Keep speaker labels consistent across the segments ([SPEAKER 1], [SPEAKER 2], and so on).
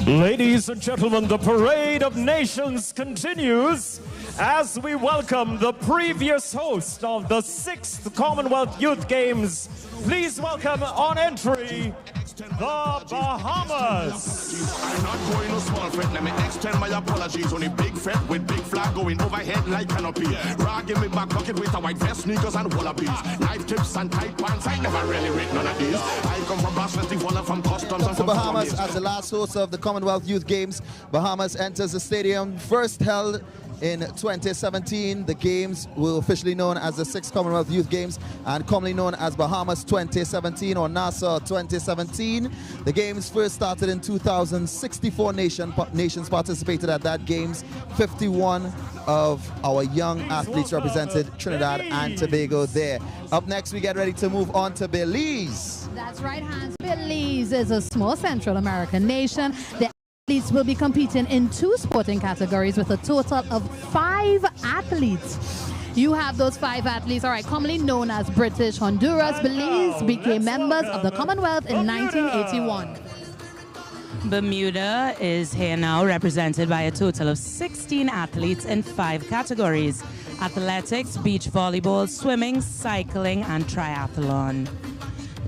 [SPEAKER 1] Ladies and gentlemen, the Parade of Nations continues as we welcome the previous host of the 6th Commonwealth Youth Games. Please welcome on entry, the Bahamas.
[SPEAKER 2] I'm not going no small fret. Let me extend my apologies. Only big fret with big flag going overhead like canopy. Rag in me back pocket with a white vest, sneakers and wallabies. Knife tips and tight pants. I never really read none of these. I come from Brussels, from customs and from
[SPEAKER 3] Bahamas as the last host of the Commonwealth Youth Games. Bahamas enters the stadium, first held in 2017. The games were officially known as the 6th Commonwealth Youth Games and commonly known as Bahamas 2017 or Nassau 2017. The games first started in 2000. 64 nations participated at that games. 51 of our young athletes represented Trinidad and Tobago there. Up next, we get ready to move on to Belize.
[SPEAKER 4] That's right, Hans. Belize is a small Central American nation. The athletes will be competing in 2 sporting categories with a total of 5 athletes. You have those 5 athletes, all right, commonly known as British Honduras. Belize became members of the Commonwealth in 1981.
[SPEAKER 5] Bermuda is here now, represented by a total of 16 athletes in 5 categories: athletics, beach volleyball, swimming, cycling, and triathlon.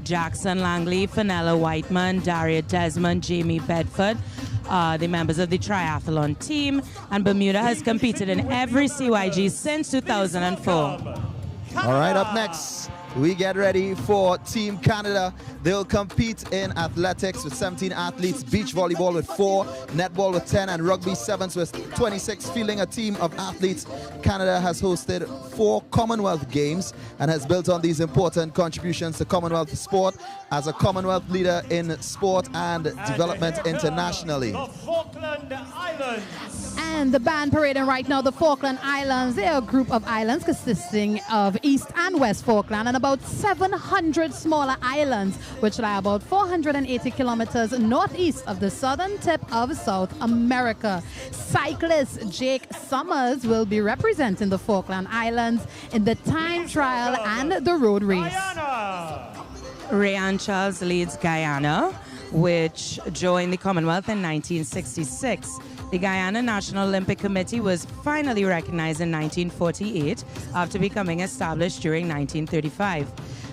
[SPEAKER 5] Jackson Langley, Fenella Whiteman, Daria Desmond, Jamie Bedford are the members of the triathlon team, and Bermuda has competed in every CYG since 2004.
[SPEAKER 3] All right, up next, we get ready for Team Canada. They'll compete in athletics with 17 athletes, beach volleyball with 4, netball with 10, and rugby sevens with 26, fielding a team of athletes. Canada has hosted 4 Commonwealth Games and has built on these important contributions to Commonwealth sport as a Commonwealth leader in sport and development internationally.
[SPEAKER 1] The Falkland Islands.
[SPEAKER 4] And the band parading right now, the Falkland Islands. They are a group of islands consisting of East and West Falkland and about 700 smaller islands, which lie about 480 kilometers northeast of the southern tip of South America. Cyclist Jake Summers will be representing the Falkland Islands in the time trial and the road race.
[SPEAKER 5] Rayan Charles leads Guyana, which joined the Commonwealth in 1966. The Guyana National Olympic Committee was finally recognized in 1948 after becoming established during 1935.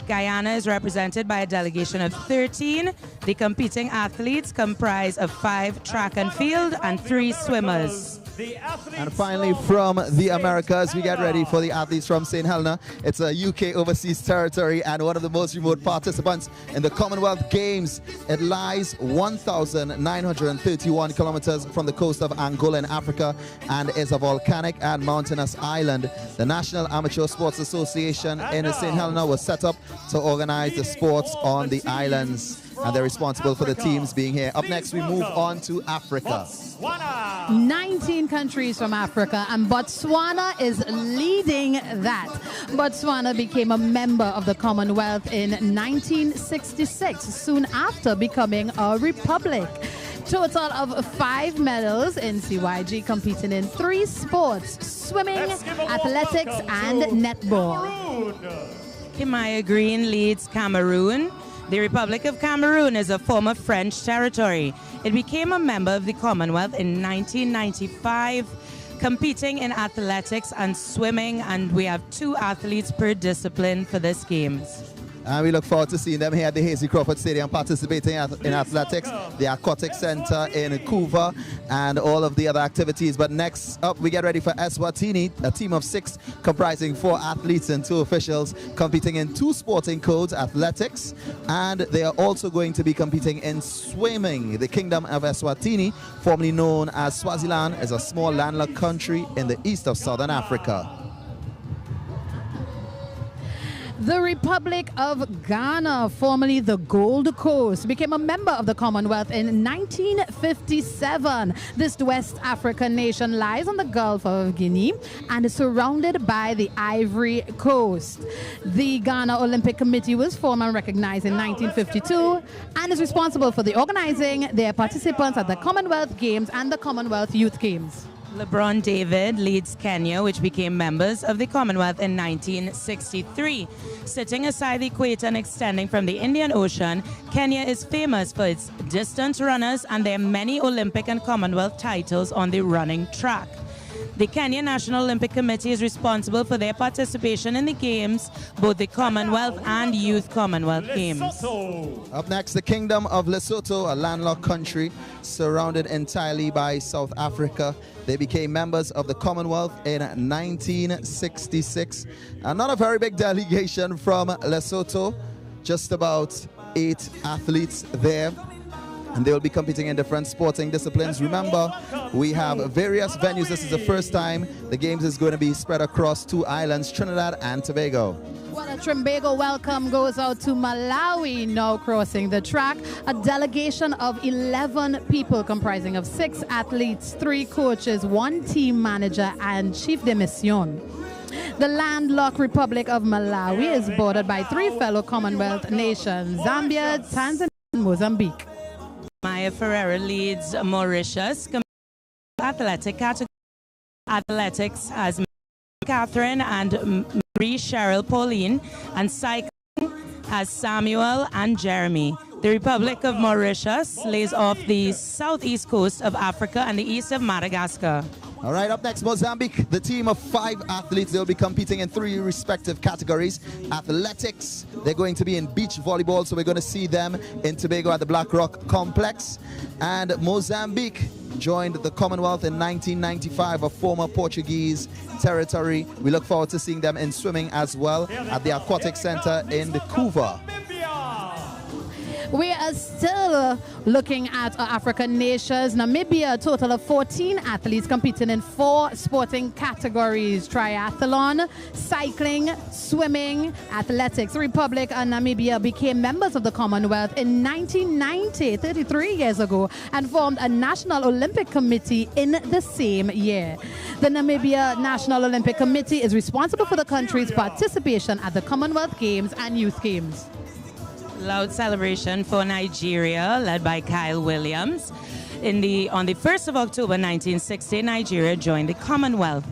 [SPEAKER 5] Guyana is represented by a delegation of 13. The competing athletes comprise of 5 track and field and 3 swimmers.
[SPEAKER 3] And finally, from the Americas, we get ready for the athletes from St. Helena. It's a UK overseas territory and one of the most remote participants in the Commonwealth Games. It lies 1,931 kilometers from the coast of Angola in Africa and is a volcanic and mountainous island. The National Amateur Sports Association in St. Helena was set up to organize the sports on the islands, and they're responsible for the teams being here. Up next, we move on to Africa.
[SPEAKER 4] 19 countries from Africa, and Botswana is leading that. Botswana became a member of the Commonwealth in 1966, soon after becoming a republic. Total of 5 medals in CYG, competing in 3 sports: swimming, athletics, and netball.
[SPEAKER 5] Kimaya Green leads Cameroon. The Republic of Cameroon is a former French territory. It became a member of the Commonwealth in 1995, competing in athletics and swimming, and we have 2 athletes per discipline for this games.
[SPEAKER 3] And we look forward to seeing them here at the Hazy Crawford Stadium participating in athletics, the Aquatic Center in Couva, and all of the other activities. But next up, we get ready for Eswatini, a team of 6 comprising 4 athletes and 2 officials, competing in 2 sporting codes, athletics, and they are also going to be competing in swimming. The Kingdom of Eswatini, formerly known as Swaziland, is a small landlocked country in the east of Southern Africa.
[SPEAKER 4] The Republic of Ghana, formerly the Gold Coast, became a member of the Commonwealth in 1957. This West African nation lies on the Gulf of Guinea and is surrounded by the Ivory Coast. The Ghana Olympic Committee was formed and recognized in 1952 and is responsible for the organizing their participants at the Commonwealth Games and the Commonwealth Youth Games.
[SPEAKER 5] LeBron David leads Kenya, which became members of the Commonwealth in 1963. Sitting aside the equator and extending from the Indian Ocean, Kenya is famous for its distance runners and their many Olympic and Commonwealth titles on the running track. The Kenya National Olympic Committee is responsible for their participation in the Games, both the Commonwealth and Youth Commonwealth Games.
[SPEAKER 3] Up next, the Kingdom of Lesotho, a landlocked country surrounded entirely by South Africa. They became members of the Commonwealth in 1966. Not a very big delegation from Lesotho, just about 8 athletes there. And they will be competing in different sporting disciplines. Remember, we have various venues. This is the first time the Games is going to be spread across 2 islands, Trinidad and Tobago.
[SPEAKER 4] Well, a Trimbago welcome goes out to Malawi, now crossing the track. A delegation of 11 people comprising of 6 athletes, 3 coaches, 1 team manager, and chief de mission. The landlocked Republic of Malawi is bordered by 3 fellow Commonwealth nations, Zambia, Tanzania, and Mozambique.
[SPEAKER 5] Maya Ferreira leads Mauritius. Athletic category. Athletics has Catherine and Marie Cheryl Pauline, and cycling has Samuel and Jeremy. The Republic of Mauritius lays off the southeast coast of Africa and the east of Madagascar.
[SPEAKER 3] All right, up next, Mozambique, the team of 5 athletes. They'll be competing in 3 respective categories. Athletics, they're going to be in beach volleyball, so we're going to see them in Tobago at the Black Rock Complex. And Mozambique joined the Commonwealth in 1995, a former Portuguese territory. We look forward to seeing them in swimming as well at the Aquatic Center in the Couva.
[SPEAKER 4] We are still looking at our African nations. Namibia, a total of 14 athletes competing in 4 sporting categories: triathlon, cycling, swimming, athletics. The Republic of Namibia became members of the Commonwealth in 1990, 33 years ago, and formed a National Olympic Committee in the same year. The Namibia National Olympic Committee is responsible for the country's participation at the Commonwealth Games and Youth Games.
[SPEAKER 5] Loud celebration for Nigeria, led by Kyle Williams. On the 1st of October 1960, Nigeria joined the Commonwealth.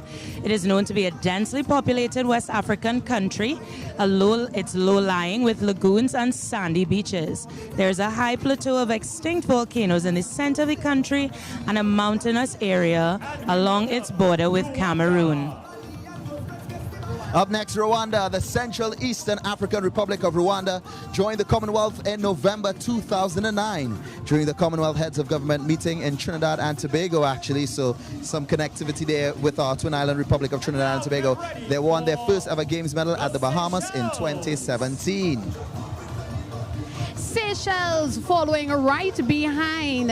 [SPEAKER 5] It is known to be a densely populated West African country. It's low-lying with lagoons and sandy beaches. There's a high plateau of extinct volcanoes in the center of the country and a mountainous area along its border with Cameroon.
[SPEAKER 3] Up next, Rwanda, the Central Eastern African Republic of Rwanda joined the Commonwealth in November 2009 during the Commonwealth Heads of Government meeting in Trinidad and Tobago, actually, so some connectivity there with our twin island Republic of Trinidad and Tobago. They won their first ever Games medal at the Bahamas in 2017.
[SPEAKER 4] Seychelles following right behind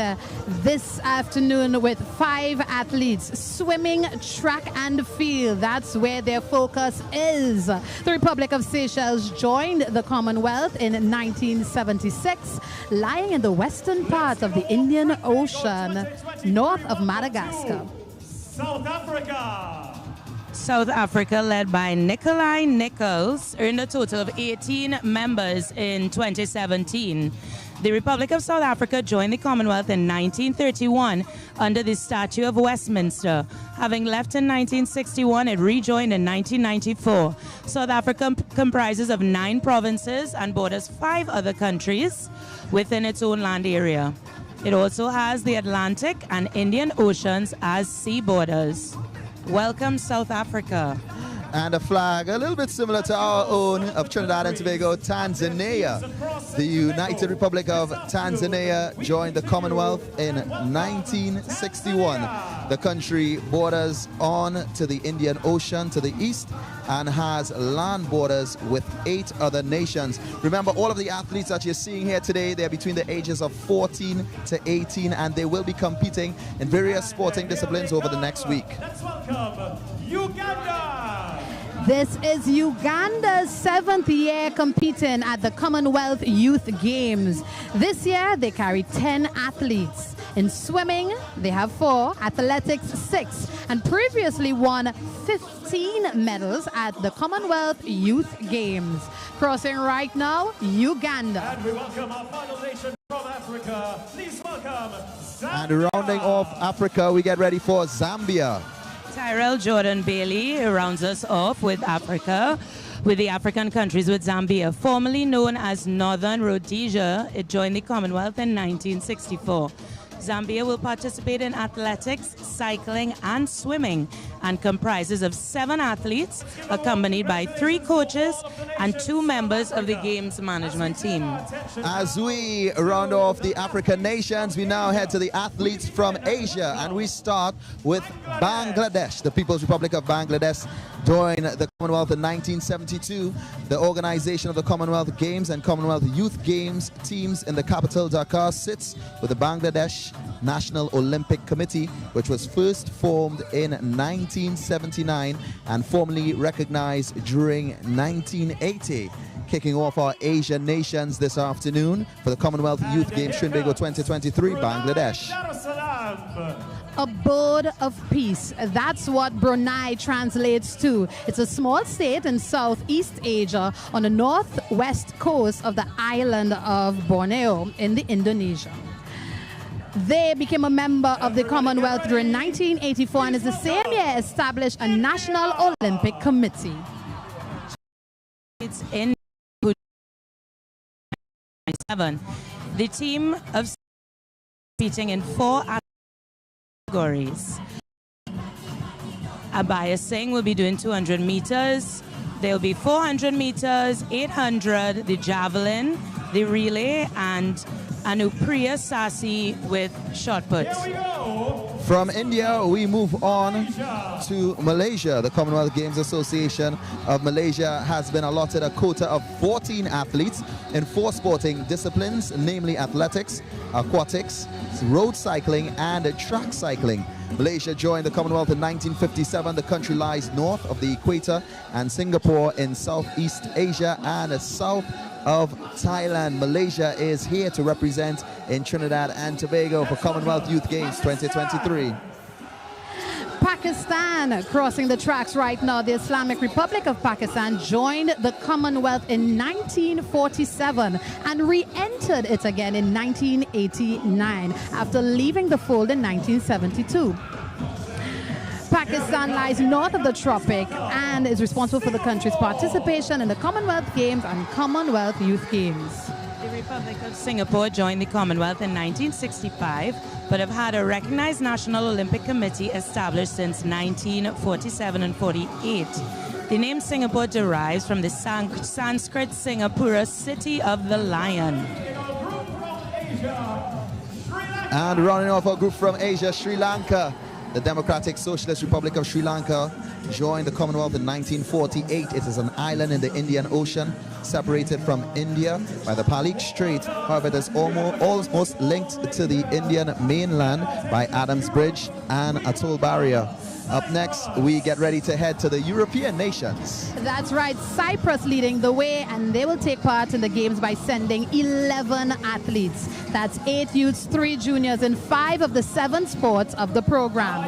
[SPEAKER 4] this afternoon with 5 athletes, swimming, track and field. That's where their focus is. The Republic of Seychelles joined the Commonwealth in 1976, lying in the western part of the Indian Ocean, north of Madagascar.
[SPEAKER 1] South Africa.
[SPEAKER 5] South Africa, led by Nikolai Nichols, earned a total of 18 members in 2017. The Republic of South Africa joined the Commonwealth in 1931 under the Statute of Westminster. Having left in 1961, it rejoined in 1994. South Africa comprises of 9 provinces and borders 5 other countries within its own land area. It also has the Atlantic and Indian Oceans as sea borders. Welcome, South Africa.
[SPEAKER 3] And a flag a little bit similar to our own of Trinidad and Tobago, Tanzania. The United Republic of Tanzania joined the Commonwealth in 1961. The country borders on to the Indian Ocean to the east and has land borders with 8 other nations. Remember, all of the athletes that you're seeing here today, they're between the ages of 14 to 18, and they will be competing in various sporting disciplines over the next week.
[SPEAKER 1] Let's welcome Uganda.
[SPEAKER 4] This is Uganda's 7th year competing at the Commonwealth Youth Games. This year, they carry 10 athletes. In swimming, they have 4, athletics 6, and previously won 15 medals at the Commonwealth Youth Games. Crossing right now, Uganda.
[SPEAKER 1] And we welcome our final nation from Africa. Please welcome Zambia.
[SPEAKER 3] And rounding off Africa, we get ready for Zambia.
[SPEAKER 5] Tyrell Jordan Bailey rounds us off with Africa, with the African countries, with Zambia. Formerly known as Northern Rhodesia, it joined the Commonwealth in 1964. Zambia will participate in athletics, cycling, and swimming, and comprises of 7 athletes, accompanied by 3 coaches and 2 members of the Games management team.
[SPEAKER 3] As we round off the African nations, we now head to the athletes from Asia, and we start with Bangladesh. The People's Republic of Bangladesh joined the Commonwealth in 1972. The organization of the Commonwealth Games and Commonwealth Youth Games teams in the capital Dhaka sits with the Bangladesh National Olympic Committee, which was first formed in 1979 and formally recognized during 1980. Kicking off our Asian nations this afternoon for the Commonwealth Youth Games Trinbago 2023, Bangladesh.
[SPEAKER 4] Abode of peace. That's what Brunei translates to. It's a small state in Southeast Asia on the northwest coast of the island of Borneo in the Indonesia. They became a member of the Commonwealth during 1984 and is the same year established a National Olympic Committee.
[SPEAKER 5] It's in 7. The team of competing in 4 categories. Abaya Singh will be doing 200 meters. There will be 400 meters, 800, the javelin, the relay, and Anupriya Sasi with shot put.
[SPEAKER 3] From India, we move on to Malaysia. The Commonwealth Games Association of Malaysia has been allotted a quota of 14 athletes in 4 sporting disciplines, namely athletics, aquatics, road cycling, and track cycling. Malaysia joined the Commonwealth in 1957. The country lies north of the equator, and Singapore in Southeast Asia and south of Thailand. Malaysia is here to represent in Trinidad and Tobago for Commonwealth Youth Games 2023.
[SPEAKER 4] Pakistan crossing the tracks right now. The Islamic Republic of Pakistan joined the Commonwealth in 1947 and re-entered it again in 1989 after leaving the fold in 1972. Pakistan lies north of the tropic and is responsible for the country's participation in the Commonwealth Games and Commonwealth Youth Games.
[SPEAKER 5] The Republic of Singapore joined the Commonwealth in 1965, but have had a recognized National Olympic Committee established since 1947 and 48. The name Singapore derives from the Sanskrit Singapura, city of the lion.
[SPEAKER 3] And rounding off our group from Asia, Sri Lanka. The Democratic Socialist Republic of Sri Lanka joined the Commonwealth in 1948. It is an island in the Indian Ocean, separated from India by the Palak Strait. However, it is almost linked to the Indian mainland by Adams Bridge and Atoll Barrier. Up next, we get ready to head to the European nations.
[SPEAKER 4] That's right, Cyprus leading the way, and they will take part in the games by sending 11 athletes. That's 8 youths, 3 juniors, and 5 of the 7 sports of the program.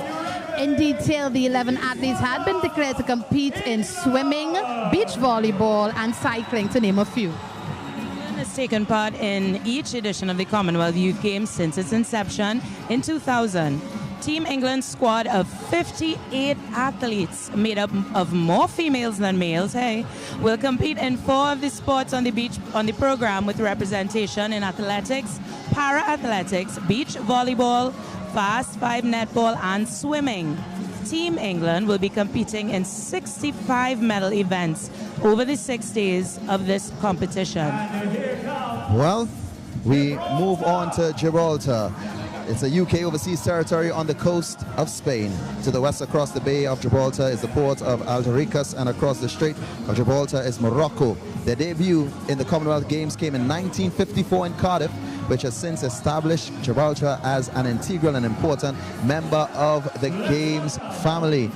[SPEAKER 4] In detail, the 11 athletes had been declared to compete in swimming, beach volleyball, and cycling, to name a few.
[SPEAKER 5] Has taken part in each edition of the Commonwealth Youth Games since its inception in 2000. Team England's squad of 58 athletes, made up of more females than males, will compete in 4 of the sports on the program, with representation in athletics, para-athletics, beach volleyball, fast 5 netball, and swimming. Team England will be competing in 65 medal events over the 6 days of this competition.
[SPEAKER 3] Well, we move on to Gibraltar. It's a UK overseas territory on the coast of Spain. To the west across the Bay of Gibraltar is the port of Algeciras, and across the Strait of Gibraltar is Morocco. Their debut in the Commonwealth Games came in 1954 in Cardiff, which has since established Gibraltar as an integral and important member of the Games family.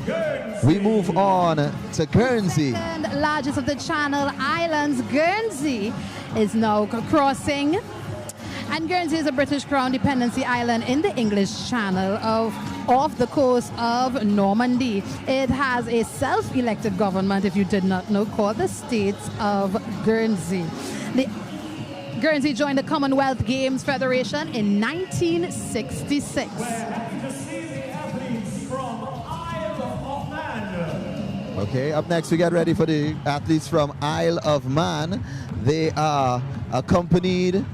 [SPEAKER 3] We move on to Guernsey.
[SPEAKER 4] And largest of the Channel Islands, Guernsey is now crossing. And Guernsey is a British Crown dependency island in the English Channel off the coast of Normandy. It has a self-elected government, if you did not know, called the State of Guernsey. Guernsey joined the Commonwealth Games Federation in 1966.
[SPEAKER 3] Okay, up next we get ready for the athletes from Isle of Man. They are accompanied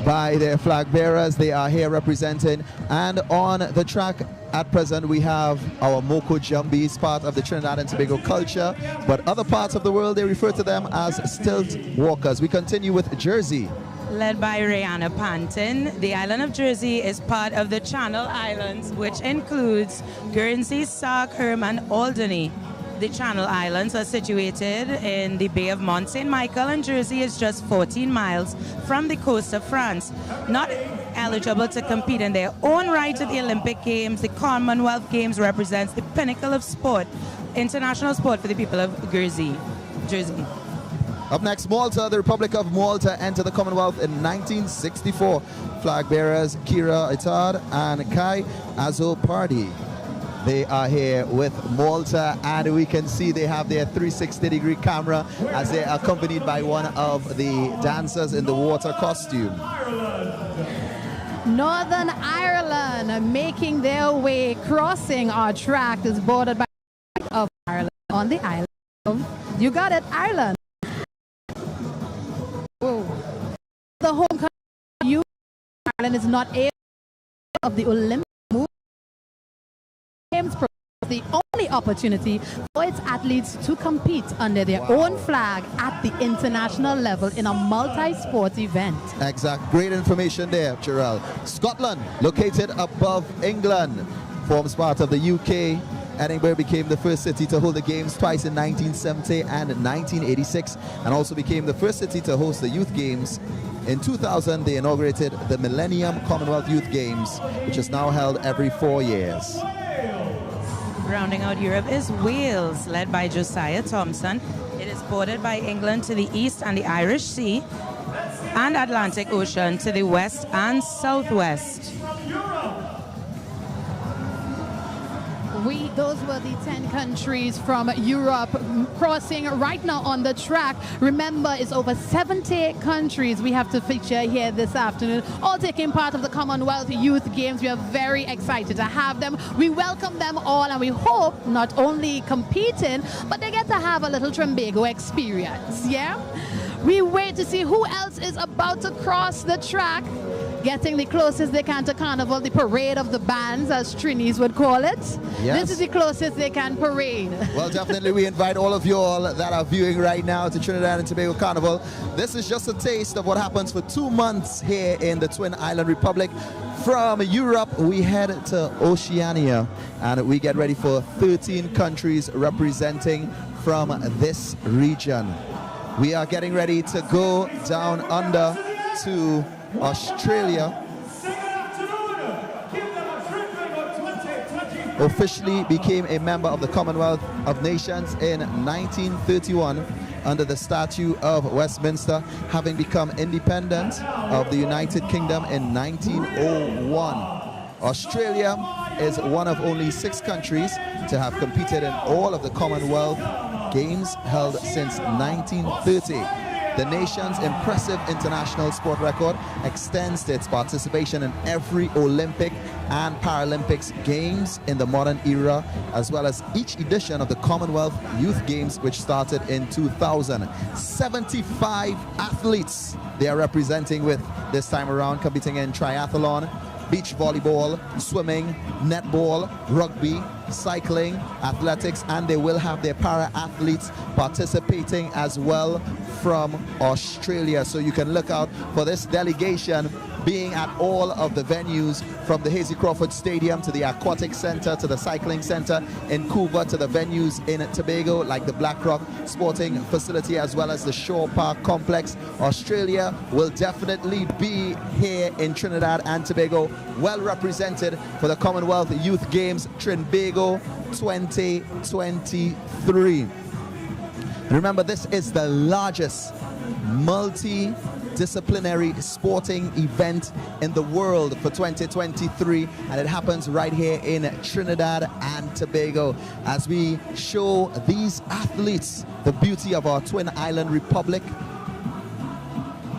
[SPEAKER 3] by their flag bearers. They are here representing, and on the track at present we have our Moko Jumbies, part of the Trinidad and Tobago culture, but other parts of the world they refer to them as stilt walkers. We continue with Jersey.
[SPEAKER 5] Led by Rihanna Panton, the island of Jersey is part of the Channel Islands, which includes Guernsey, Sark, Herm, and Alderney. The Channel Islands are situated in the Bay of Mont St. Michael, and Jersey is just 14 miles from the coast of France. Not eligible to compete in their own right at the Olympic Games, the Commonwealth Games represents the pinnacle of sport, international sport for the people of Jersey.
[SPEAKER 3] Up next, Malta. The Republic of Malta entered the Commonwealth in 1964. Flag bearers Kira Itard and Kai Azopardi. They are here with Malta, and we can see they have their 360-degree camera as they are accompanied by one of the dancers in the water costume.
[SPEAKER 4] Northern Ireland making their way, crossing our track, is bordered by of Ireland on the island of, you got it, Ireland. Whoa. The home country, Ireland is not able of the Olympic Games, the only opportunity for its athletes to compete under their own flag at the international level in a multi-sport event.
[SPEAKER 3] Exact. Great information there, Jarrell. Scotland, located above England, forms part of the UK. Edinburgh became the first city to hold the Games twice in 1970 and 1986, and also became the first city to host the Youth Games. In 2000, they inaugurated the Millennium Commonwealth Youth Games, which is now held every 4 years.
[SPEAKER 5] Rounding out Europe is Wales, led by Josiah Thompson. It is bordered by England to the east and the Irish Sea, and Atlantic Ocean to the west and southwest.
[SPEAKER 4] Those were the 10 countries from Europe crossing right now on the track. Remember, it's over 70 countries we have to feature here this afternoon, all taking part of the Commonwealth Youth Games. We are very excited to have them. We welcome them all, and we hope not only competing, but they get to have a little Trinbago experience, yeah? We wait to see who else is about to cross the track, getting the closest they can to Carnival, the parade of the bands, as Trinis would call it. Yes. This is the closest they can parade.
[SPEAKER 3] Well, definitely we invite all of you all that are viewing right now to Trinidad and Tobago Carnival. This is just a taste of what happens for 2 months here in the Twin Island Republic. From Europe, we head to Oceania, and we get ready for 13 countries representing from this region. We are getting ready to go down under to Australia. Officially became a member of the Commonwealth of Nations in 1931 under the Statute of Westminster, having become independent of the United Kingdom in 1901. Australia is one of only 6 countries to have competed in all of the Commonwealth Games held since 1930. The nation's impressive international sport record extends to its participation in every Olympic and Paralympics Games in the modern era, as well as each edition of the Commonwealth Youth Games, which started in 2000. 75 athletes they are representing with this time around, competing in triathlon, beach volleyball, swimming, netball, rugby, cycling, athletics, and they will have their para-athletes participating as well from Australia. So you can look out for this delegation being at all of the venues, from the Hazy Crawford Stadium to the Aquatic Center to the Cycling Center in Cuba to the venues in Tobago like the Black Rock Sporting Facility as well as the Shore Park Complex. Australia will definitely be here in Trinidad and Tobago, well represented for the Commonwealth Youth Games Trinbago 2023. Remember, this is the largest multi-disciplinary sporting event in the world for 2023, and it happens right here in Trinidad and Tobago as we show these athletes the beauty of our twin island republic,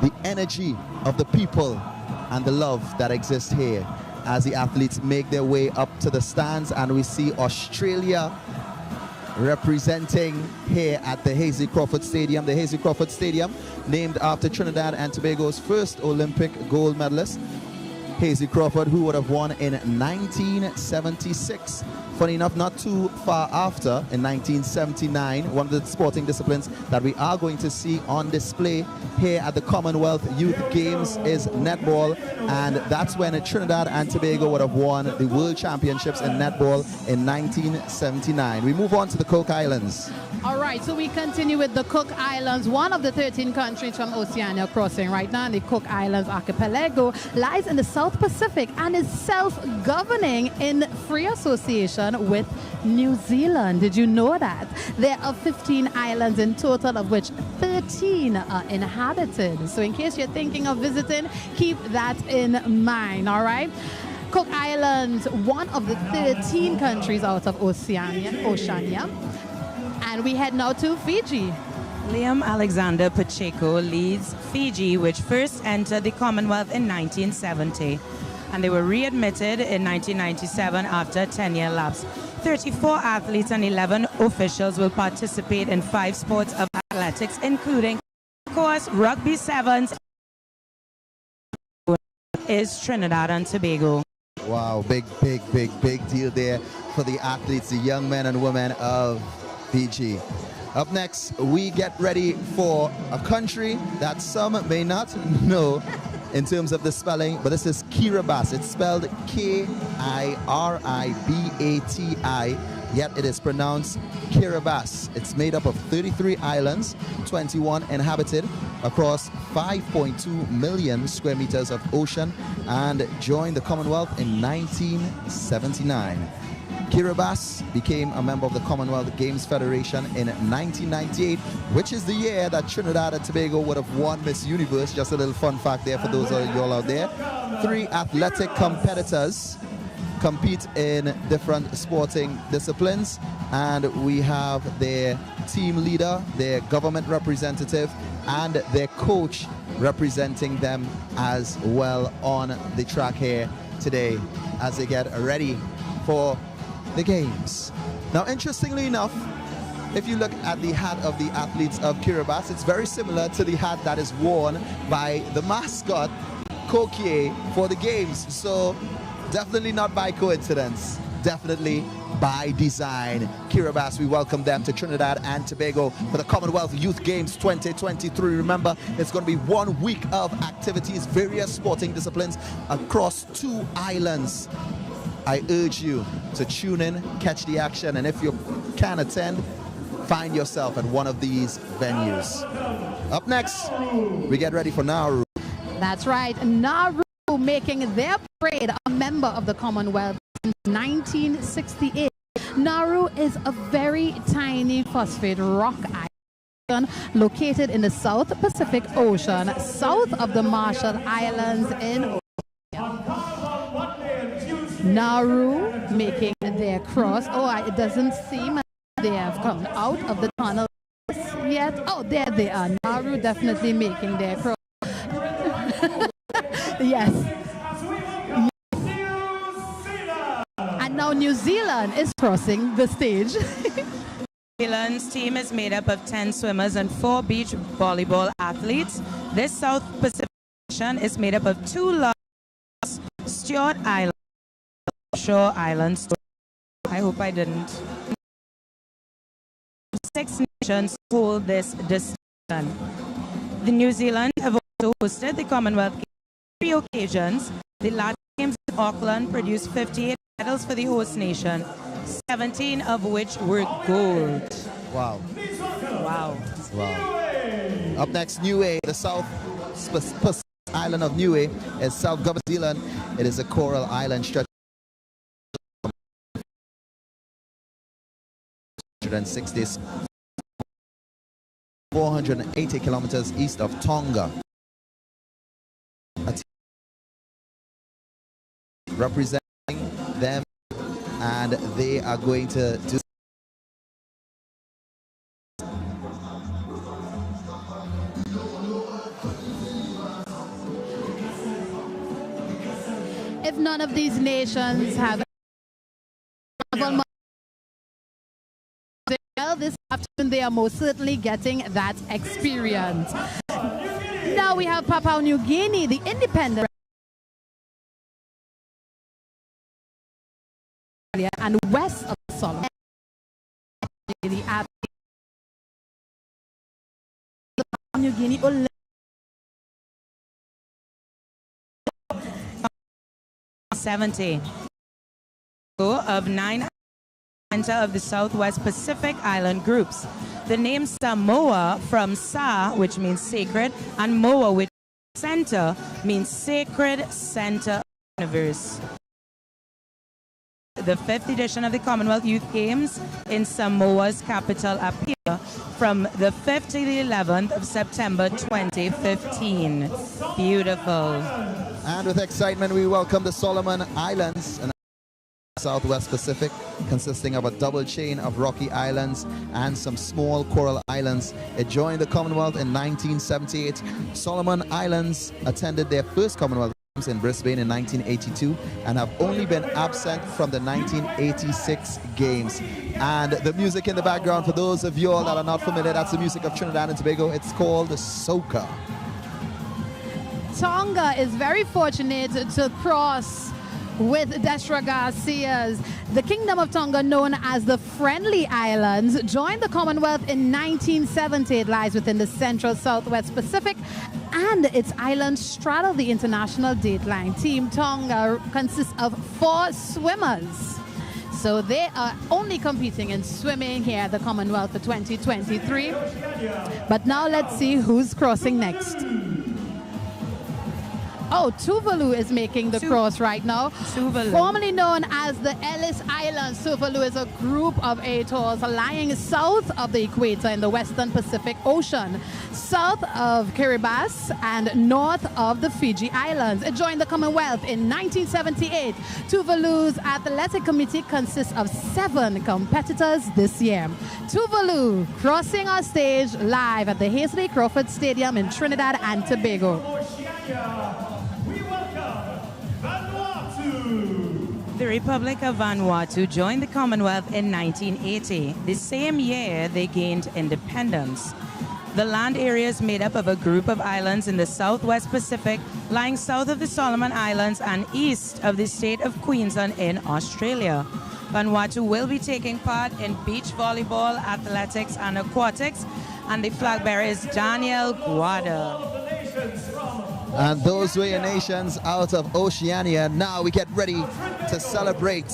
[SPEAKER 3] the energy of the people, and the love that exists here as the athletes make their way up to the stands. And we see Australia representing here at the Hazy Crawford Stadium. The Hazy Crawford Stadium, named after Trinidad and Tobago's first Olympic gold medalist, Hazy Crawford, who would have won in 1976. Funny enough, not too far after, in 1979, one of the sporting disciplines that we are going to see on display here at the Commonwealth Youth Games is netball, and that's when Trinidad and Tobago would have won the World Championships in netball in 1979. We move on to the Cook Islands.
[SPEAKER 4] All right, so we continue with the Cook Islands, one of the 13 countries from Oceania crossing right now. The Cook Islands archipelago lies in the South Pacific and is self-governing in free association with New Zealand. Did you know that? There are 15 islands in total, of which 13 are inhabited. So in case you're thinking of visiting, keep that in mind, all right? Cook Islands, one of the 13 countries out of Oceania. And we head now to Fiji.
[SPEAKER 5] Liam Alexander Pacheco leads Fiji, which first entered the Commonwealth in 1970. And they were readmitted in 1997 after a 10-year lapse. 34 athletes and 11 officials will participate in 5 sports of athletics, including, of course, rugby sevens is Trinidad and Tobago.
[SPEAKER 3] Wow, big deal there for the athletes, the young men and women of Fiji. Up next, we get ready for a country that some may not know in terms of the spelling, but this is Kiribati. It's spelled Kiribati, yet it is pronounced Kiribati. It's made up of 33 islands, 21 inhabited, across 5.2 million square meters of ocean, and joined the Commonwealth in 1979. Kiribati became a member of the Commonwealth Games Federation in 1998, which is the year that Trinidad and Tobago would have won Miss Universe. Just a little fun fact there for those of you all out there. 3 athletic competitors compete in different sporting disciplines, and we have their team leader, their government representative, and their coach representing them as well on the track here today as they get ready for the games. Now, interestingly enough, if you look at the hat of the athletes of Kiribati, it's very similar to the hat that is worn by the mascot, Kokie, for the games. So definitely not by coincidence, definitely by design. Kiribati, we welcome them to Trinidad and Tobago for the Commonwealth Youth Games 2023. Remember, it's going to be 1 week of activities, various sporting disciplines across 2 islands. I urge you to tune in, catch the action, and if you can attend, find yourself at one of these venues. Up next, we get ready for Nauru.
[SPEAKER 4] That's right, Nauru making their parade a member of the Commonwealth since 1968. Nauru is a very tiny phosphate rock island located in the South Pacific Ocean, south of the Marshall Islands in Oceania. Nauru making their cross. Oh, it doesn't seem as they have come out of the tunnel yet. Oh, there they are. Nauru definitely making their cross. Yes. And now New Zealand is crossing the stage.
[SPEAKER 5] New Zealand's team is made up of 10 swimmers and 4 beach volleyball athletes. This South Pacific nation is made up of 2 large Stewart Islands, offshore islands. I hope I didn't. 6 nations hold this distinction. The New Zealand have also hosted the Commonwealth Games on 3 occasions. The last Games in Auckland produced 58 medals for the host nation, 17 of which were gold.
[SPEAKER 3] Wow.
[SPEAKER 5] Wow.
[SPEAKER 3] Wow. Up next, Niue, the South Pacific island of Niue is South New Zealand. It is a coral island stretched 160 480 kilometers east of Tonga. Representing them, and they are going to do.
[SPEAKER 4] If none of these nations have this afternoon, they are most certainly getting that experience. Now we have Papua New Guinea, the independent and west of Solomon. The Papua New Guinea Olympic
[SPEAKER 5] 70 of 9 center of the Southwest Pacific Island groups. The name Samoa from Sa, which means sacred, and Moa, which center, means sacred center of the universe. The 5th edition of the Commonwealth Youth Games in Samoa's capital, Apia, from the 5th to the 11th of September 2015. Beautiful.
[SPEAKER 3] And with excitement, we welcome the Solomon Islands and Southwest Pacific, consisting of a double chain of rocky islands and some small coral islands. It joined the Commonwealth in 1978. Solomon Islands attended their first Commonwealth Games in Brisbane in 1982 and have only been absent from the 1986 Games. And the music in the background, for those of you all that are not familiar, that's the music of Trinidad and Tobago. It's called the soca.
[SPEAKER 4] Tonga is very fortunate to cross with Desra Garcia's. The Kingdom of Tonga, known as the Friendly Islands, joined the Commonwealth in 1970. It lies within the central Southwest Pacific, and its islands straddle the international dateline. Team Tonga consists of 4 swimmers. So they are only competing in swimming here at the Commonwealth for 2023. But now let's see who's crossing next. Oh, Tuvalu is making the cross right now.
[SPEAKER 5] Tuvalu.
[SPEAKER 4] Formerly known as the Ellis Islands, Tuvalu is a group of atolls lying south of the equator in the western Pacific Ocean, south of Kiribati and north of the Fiji Islands. It joined the Commonwealth in 1978. Tuvalu's athletic committee consists of 7 competitors this year. Tuvalu crossing our stage live at the Hazley Crawford Stadium in Trinidad and Tobago.
[SPEAKER 1] Oceania, we welcome Vanuatu.
[SPEAKER 5] The Republic of Vanuatu joined the Commonwealth in 1980. The same year, they gained independence. The land area is made up of a group of islands in the Southwest Pacific, lying south of the Solomon Islands and east of the state of Queensland in Australia. Vanuatu will be taking part in beach volleyball, athletics, and aquatics, and the flag bearer is Daniel Guada.
[SPEAKER 3] And those were your nations out of Oceania. Now we get ready to celebrate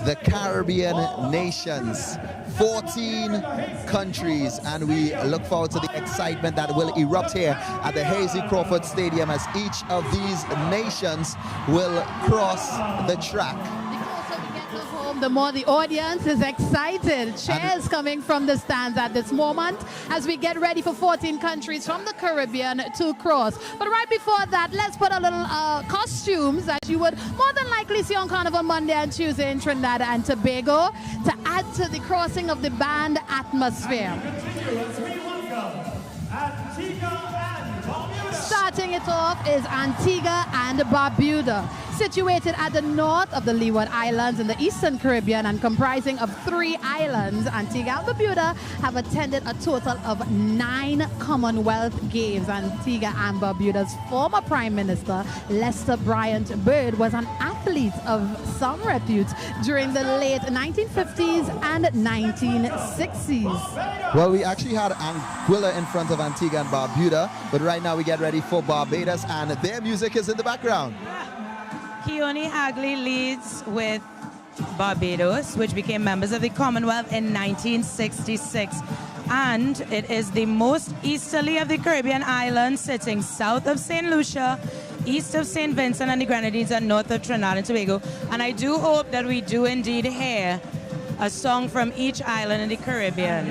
[SPEAKER 3] the Caribbean nations. 14 countries, and we look forward to the excitement that will erupt here at the Hazley Crawford Stadium as each of these nations will cross the track.
[SPEAKER 4] The more the audience is excited. Cheers coming from the stands at this moment as we get ready for 14 countries from the Caribbean to cross. But right before that, let's put a little costumes that you would more than likely see on Carnival Monday and Tuesday in Trinidad and Tobago to add to the crossing of the band atmosphere. Starting it off is Antigua and Barbuda, situated at the north of the Leeward Islands in the Eastern Caribbean and comprising of 3 islands. Antigua and Barbuda have attended a total of 9 Commonwealth Games. Antigua and Barbuda's former Prime Minister, Lester Bryant Byrd, was an athlete of some repute during the late 1950s and 1960s.
[SPEAKER 3] Well, we actually had Anguilla in front of Antigua and Barbuda, but right now we get ready for Barbados, and their music is in the background.
[SPEAKER 5] Keone Hagley leads with Barbados, which became members of the Commonwealth in 1966. And it is the most easterly of the Caribbean islands, sitting south of St. Lucia, east of St. Vincent and the Grenadines, and north of Trinidad and Tobago. And I do hope that we do indeed hear a song from each island in the Caribbean.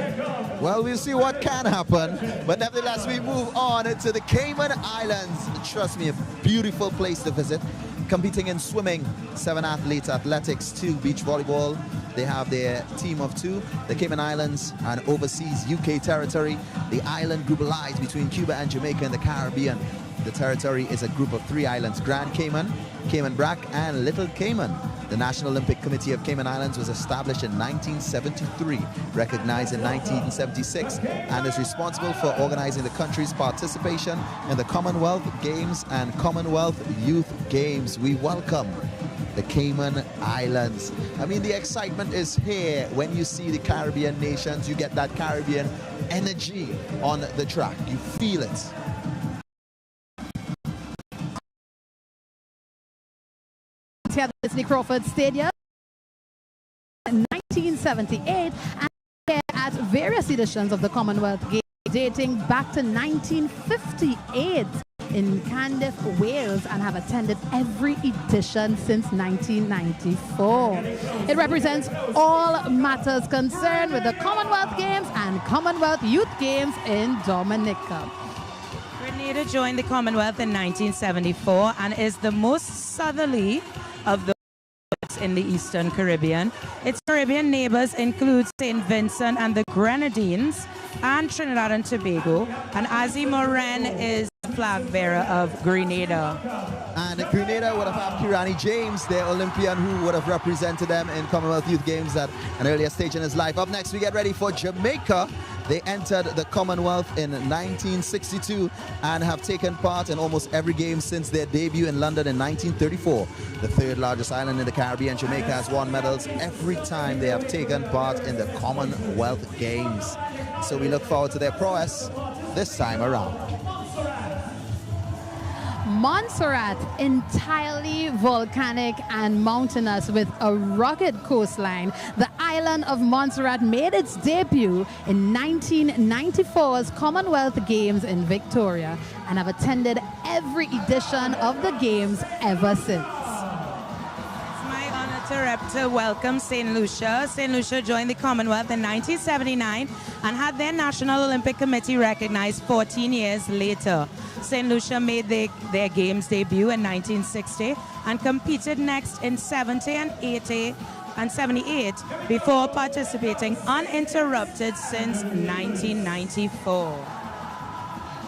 [SPEAKER 3] Well, we'll see what can happen. But nevertheless, we move on to the Cayman Islands. Trust me, a beautiful place to visit. Competing in swimming, 7 athletes, athletics, 2 beach volleyball. They have their team of 2. The Cayman Islands, an overseas UK territory. The island group lies between Cuba and Jamaica in the Caribbean. The territory is a group of 3 islands: Grand Cayman, Cayman Brac, and Little Cayman. The National Olympic Committee of Cayman Islands was established in 1973, recognized in 1976, and is responsible for organizing the country's participation in the Commonwealth Games and Commonwealth Youth Games. We welcome the Cayman Islands. I mean, the excitement is here. When you see the Caribbean nations, you get that Caribbean energy on the track. You feel it.
[SPEAKER 4] Here at the Sidney Crawford Stadium in 1978, and here at various editions of the Commonwealth Games dating back to 1958 in Cardiff, Wales, and have attended every edition since 1994. It represents all matters concerned with the Commonwealth Games and Commonwealth Youth Games in Dominica.
[SPEAKER 5] Grenada joined the Commonwealth in 1974 and is the most southerly of the in the Eastern Caribbean. Its Caribbean neighbors include St. Vincent and the Grenadines and Trinidad and Tobago, and Azzy Moran is flag bearer of Grenada.
[SPEAKER 3] And Grenada would have had Kirani James, their Olympian, who would have represented them in Commonwealth Youth Games at an earlier stage in his life. Up next, we get ready for Jamaica. They entered the Commonwealth in 1962 and have taken part in almost every game since their debut in London in 1934. The 3rd largest island in the Caribbean, Jamaica has won medals every time they have taken part in the Commonwealth Games. So we look forward to their prowess this time around.
[SPEAKER 4] Montserrat, entirely volcanic and mountainous with a rugged coastline. The island of Montserrat made its debut in 1994's Commonwealth Games in Victoria and have attended every edition of the Games ever since.
[SPEAKER 5] To welcome St. Lucia. St. Lucia joined the Commonwealth in 1979 and had their National Olympic Committee recognized 14 years later. St. Lucia made their Games debut in 1960 and competed next in 70 and 80 and 78 before participating uninterrupted since 1994.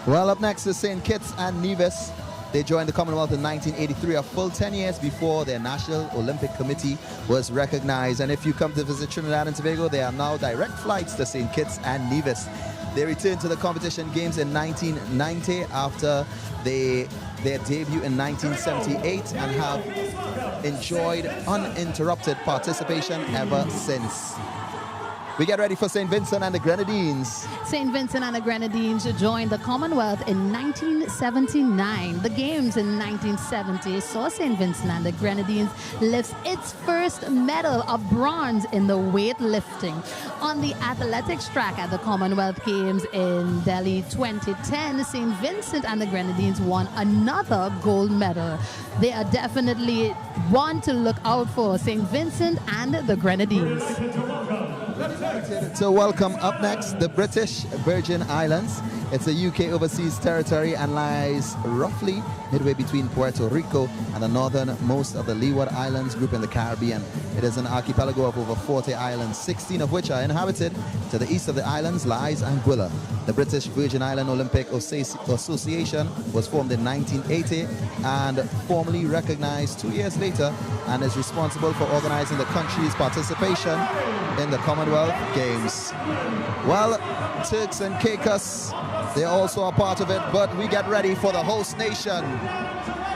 [SPEAKER 3] Well, up next is St. Kitts and Nevis. They joined the Commonwealth in 1983, a full 10 years before their National Olympic Committee was recognized. And if you come to visit Trinidad and Tobago, there are now direct flights to St. Kitts and Nevis. They returned to the competition games in 1990 after their debut in 1978 and have enjoyed uninterrupted participation ever since. We get ready for St. Vincent and the Grenadines.
[SPEAKER 4] St. Vincent and the Grenadines joined the Commonwealth in 1979. The Games in 1970 saw St. Vincent and the Grenadines lift its first medal of bronze in the weightlifting. On the athletics track at the Commonwealth Games in Delhi 2010, St. Vincent and the Grenadines won another gold medal. They are definitely one to look out for, St. Vincent and the Grenadines.
[SPEAKER 3] To welcome up next the British Virgin Islands. It's a UK overseas territory and lies roughly midway between Puerto Rico and the northernmost of the Leeward Islands group in the Caribbean. It is an archipelago of over 40 islands, 16 of which are inhabited. To the east of the islands lies Anguilla. The British Virgin Island Olympic Association was formed in 1980 and formally recognized 2 years later and is responsible for organizing the country's participation in the Commonwealth Games. Well, Turks and Caicos, they also are part of it, but we get ready for the host nation.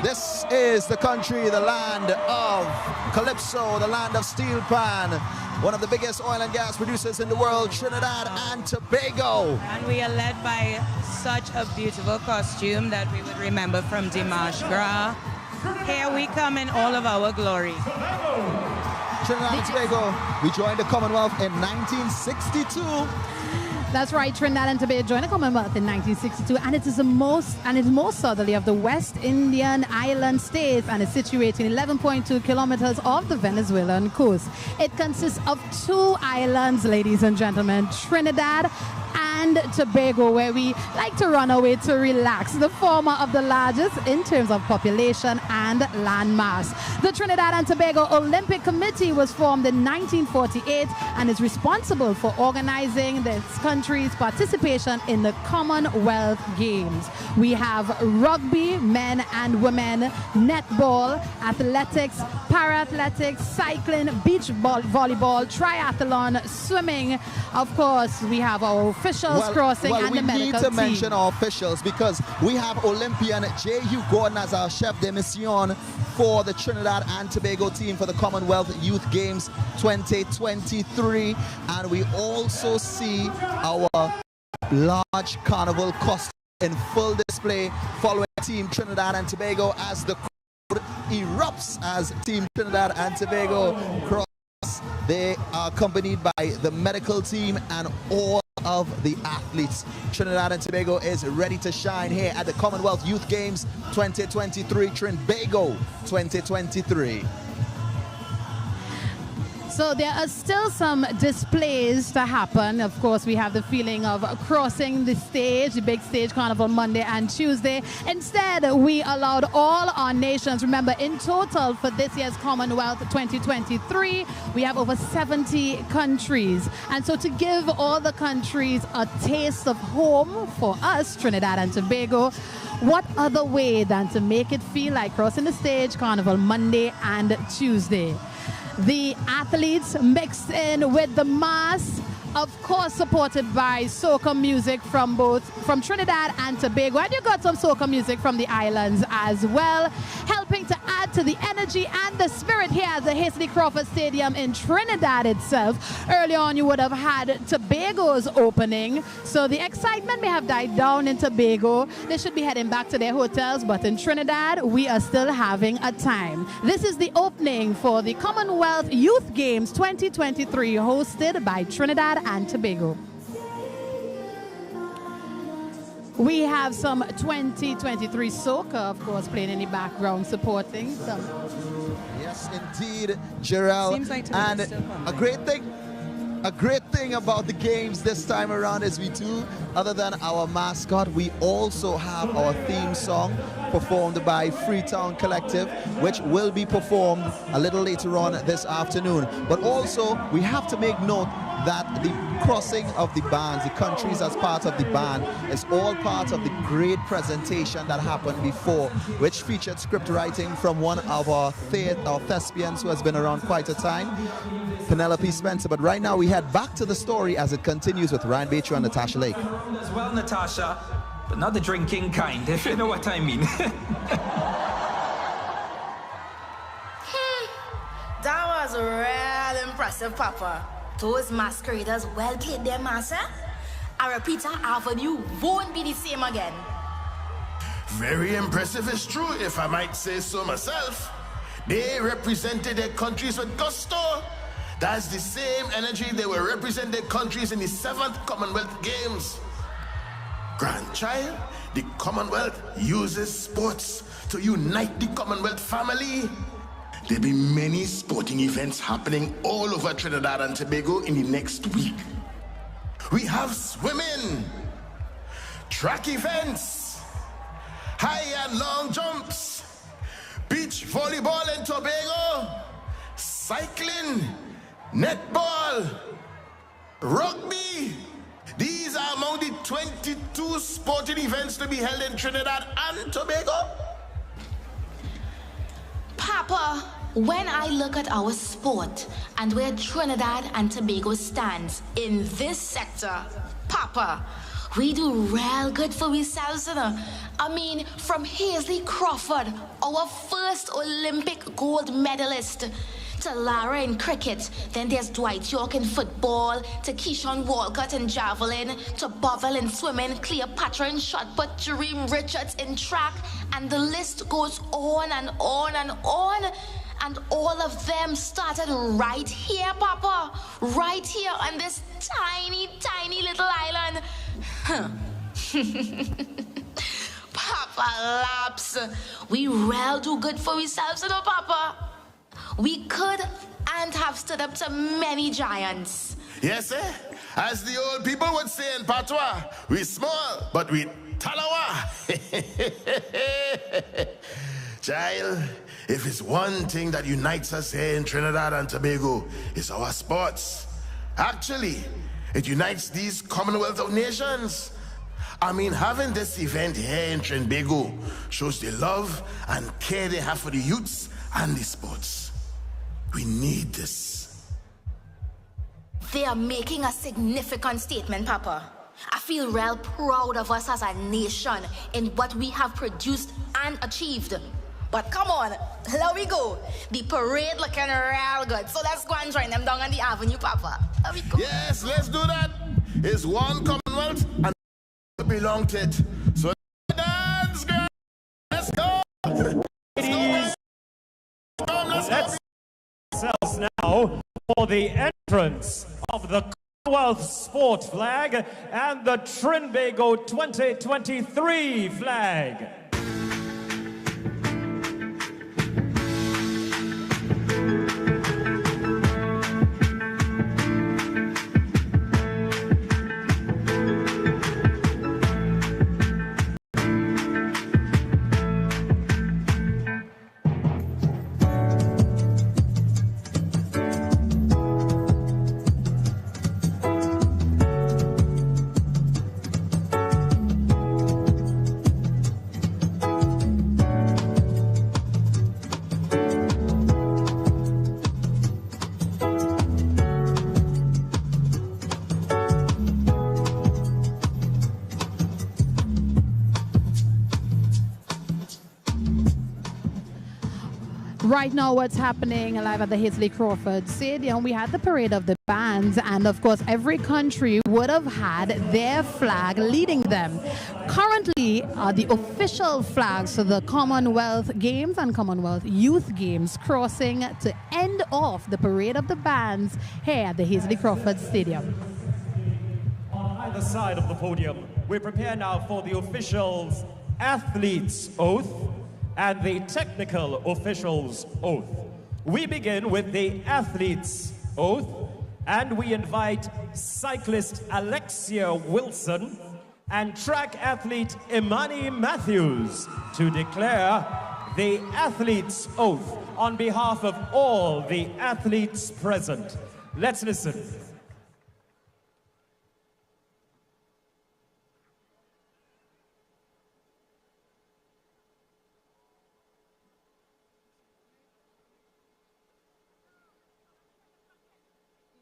[SPEAKER 3] This is the country, the land of Calypso, the land of steel pan, one of the biggest oil and gas producers in the world, Trinidad and Tobago.
[SPEAKER 5] And we are led by such a beautiful costume that we would remember from Dimanche Gras. Here we come in all of our glory.
[SPEAKER 3] Trinidad and Tobago, we joined the Commonwealth in 1962.
[SPEAKER 4] That's right, Trinidad and Tobago joined the Commonwealth in 1962, and it is the most southerly of the West Indian island states, and is situated 11.2 kilometers off the Venezuelan coast. It consists of 2 islands, ladies and gentlemen, Trinidad and Tobago, where we like to run away to relax, the former of the largest in terms of population and landmass. The Trinidad and Tobago Olympic Committee was formed in 1948 and is responsible for organizing this country's participation in the Commonwealth Games. We have rugby, men and women, netball, athletics, para-athletics, cycling, beach volleyball, triathlon, swimming. Of course, we have our officials crossing and the medical team.
[SPEAKER 3] We need to mention our officials because we have Olympian J. Hugh Gordon as our chef de mission for the Trinidad and Tobago team for the Commonwealth Youth Games 2023. And we also see our large carnival costume in full display following Team Trinidad and Tobago as the crowd erupts as Team Trinidad and Tobago cross. They are accompanied by the medical team and all of the athletes. Trinidad and Tobago is ready to shine here at the Commonwealth Youth Games 2023, Trinbago 2023.
[SPEAKER 4] So there are still some displays to happen. Of course, we have the feeling of crossing the stage, the big stage carnival Monday and Tuesday. Instead, we allowed all our nations. Remember, in total for this year's Commonwealth 2023, we have over 70 countries. And so to give all the countries a taste of home for us, Trinidad and Tobago, what other way than to make it feel like crossing the stage carnival Monday and Tuesday? The athletes mixed in with the mass, of course supported by soca music from Trinidad and Tobago. And you got some soca music from the islands as well, helping to add to the energy and the spirit here at the Hasty Crawford Stadium in Trinidad itself. Early on you would have had Tobago's opening, so the excitement may have died down in Tobago. They should be heading back to their hotels, but in Trinidad we are still having a time. This is the opening for the Commonwealth Youth Games 2023 hosted by Trinidad and Tobago. We have some 2023 soca, of course, playing in the background, supporting some.
[SPEAKER 3] Yes, indeed, Jarrell.
[SPEAKER 5] Seems like
[SPEAKER 3] and a great thing about the games this time around is we do, other than our mascot, we also have our theme song performed by Freetown Collective, which will be performed a little later on this afternoon. But also, we have to make note that the crossing of the bands, the countries as part of the band, is all part of the great presentation that happened before, which featured script writing from one of our thespians who has been around quite a time, Penelope Spencer. But right now we head back to the story as it continues with Ryan Batcher and Natasha Lake.
[SPEAKER 6] As well, Natasha, but not the drinking kind, if you know what I mean.
[SPEAKER 7] That was real impressive, Papa. Those masqueraders well played their master. I repeat, our avenue won't be the same again.
[SPEAKER 2] Very impressive is true, if I might say so myself. They represented their countries with gusto. That's the same energy they will represent their countries in the 7th Commonwealth Games. Grandchild, the Commonwealth uses sports to unite the Commonwealth family. There'll be many sporting events happening all over Trinidad and Tobago in the next week. We have swimming, track events, high and long jumps, beach volleyball in Tobago, cycling, netball, rugby. These are among the 22 sporting events to be held in Trinidad and Tobago.
[SPEAKER 7] Papa, when I look at our sport and where Trinidad and Tobago stands in this sector, Papa, we do real good for ourselves, you know. I mean, from Hazley Crawford, our first Olympic gold medalist, to Lara in cricket, then there's Dwight York in football, to Keyshawn Walcott in javelin, to Bovel in swimming, Cleopatra in shot put, Jareem Richards in track, and the list goes on and on and on. And all of them started right here, Papa, right here on this tiny, tiny little island. Papa Laps, we real do good for ourselves, you know, Papa. We could and have stood up to many giants.
[SPEAKER 2] Yes, sir. As the old people would say in patois, we small, but we talawa. Child, if it's one thing that unites us here in Trinidad and Tobago, it's our sports. Actually, it unites these Commonwealth of Nations. I mean, having this event here in Trinbago shows the love and care they have for the youths and the sports. We need this.
[SPEAKER 7] They are making a significant statement, Papa. I feel real proud of us as a nation in what we have produced and achieved. But come on, here we go. The parade looking real good. So let's go and join them down on the avenue, Papa. Here we go.
[SPEAKER 2] Yes, let's do that. It's one Commonwealth and belong to it. So dance, girl. Let's go.
[SPEAKER 1] Ladies, let's ourselves now for the entrance of the Commonwealth Sport flag and the Trinbago 2023 flag.
[SPEAKER 4] Right now, what's happening live at the Hazley Crawford Stadium, we had the parade of the bands, and of course, every country would have had their flag leading them. Currently, the official flags for the Commonwealth Games and Commonwealth Youth Games crossing to end off the parade of the bands here at the Hazley Crawford Stadium.
[SPEAKER 1] On either side of the podium, we prepare now for the officials' athletes' oath and the technical officials' oath. We begin with the athletes' oath, and we invite cyclist Alexia Wilson and track athlete Imani Matthews to declare the athletes' oath on behalf of all the athletes present. Let's listen.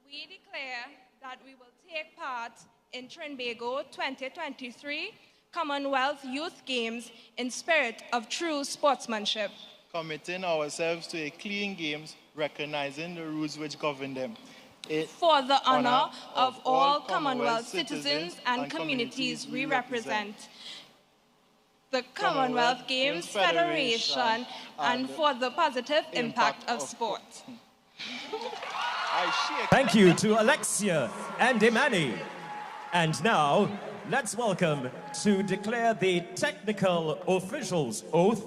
[SPEAKER 8] We declare that we will take part in Trinbago 2023 Commonwealth Youth Games in spirit of true sportsmanship.
[SPEAKER 9] Committing ourselves to a clean games, recognizing the rules which govern them.
[SPEAKER 8] For the honor of all Commonwealth citizens and communities we represent. The Commonwealth Games Federation and for the positive impact of sport.
[SPEAKER 1] Thank you to Alexia and Imani. And now, let's welcome to declare the technical officials' oath,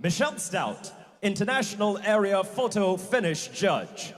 [SPEAKER 1] Michelle Stout, International Area Photo Finish Judge.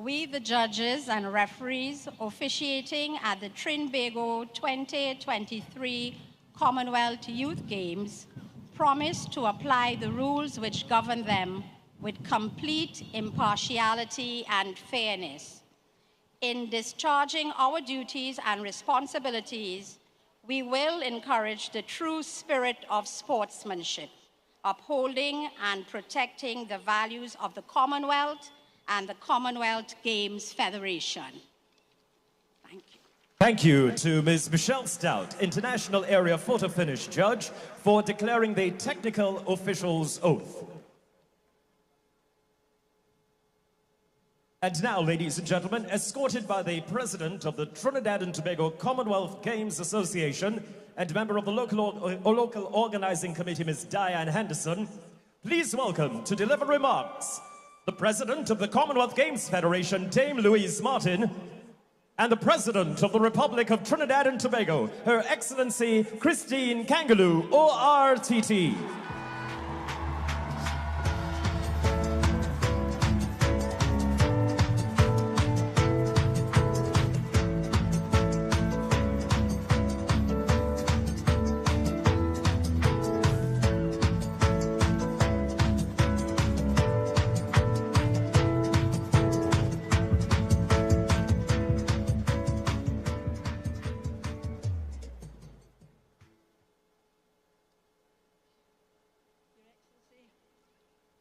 [SPEAKER 10] We, the judges and referees officiating at the Trinbago 2023 Commonwealth Youth Games, promise to apply the rules which govern them with complete impartiality and fairness. In discharging our duties and responsibilities, we will encourage the true spirit of sportsmanship, upholding and protecting the values of the Commonwealth and the Commonwealth Games Federation. Thank you.
[SPEAKER 1] Thank you to Ms. Michelle Stout, International Area Photo Finish Judge, for declaring the technical officials' oath. And now, ladies and gentlemen, escorted by the President of the Trinidad and Tobago Commonwealth Games Association and member of the local organizing committee, Ms. Diane Henderson, please welcome to deliver remarks the President of the Commonwealth Games Federation, Dame Louise Martin, and the President of the Republic of Trinidad and Tobago, Her Excellency Christine Kangaloo, ORTT.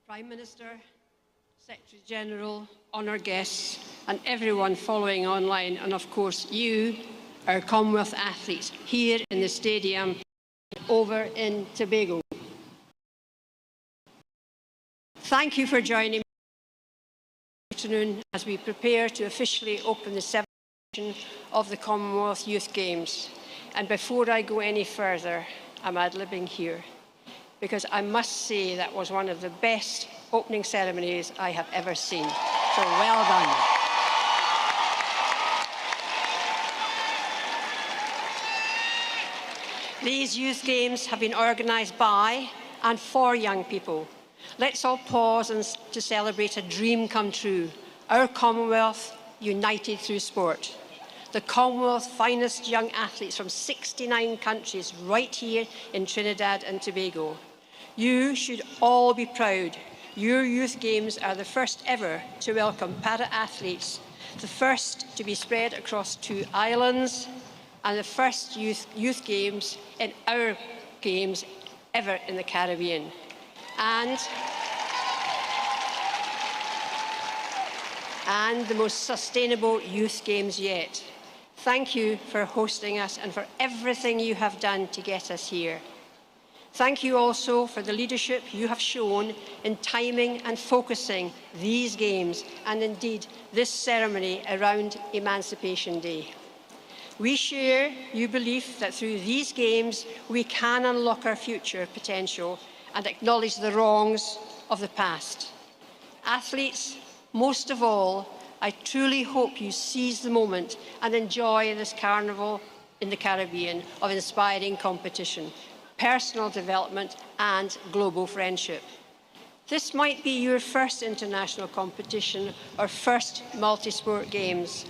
[SPEAKER 11] Prime Minister, Secretary General, honoured guests, and everyone following online, and of course you, our Commonwealth athletes, here in the stadium over in Tobago. Thank you for joining me this afternoon as we prepare to officially open the 7th edition of the Commonwealth Youth Games. And before I go any further, I'm ad-libbing here, because I must say that was one of the best opening ceremonies I have ever seen. So well done. These youth games have been organised by and for young people. Let's all pause to celebrate a dream come true. Our Commonwealth united through sport. The Commonwealth's finest young athletes from 69 countries right here in Trinidad and Tobago. You should all be proud. Your youth games are the first ever to welcome para-athletes, the first to be spread across 2 islands, and the first youth games in our games ever in the Caribbean. And the most sustainable youth games yet. Thank you for hosting us and for everything you have done to get us here. Thank you also for the leadership you have shown in timing and focusing these games and indeed this ceremony around Emancipation Day. We share your belief that through these games we can unlock our future potential and acknowledge the wrongs of the past. Athletes, most of all, I truly hope you seize the moment and enjoy this carnival in the Caribbean of inspiring competition, personal development and global friendship. This might be your first international competition or first multi-sport games.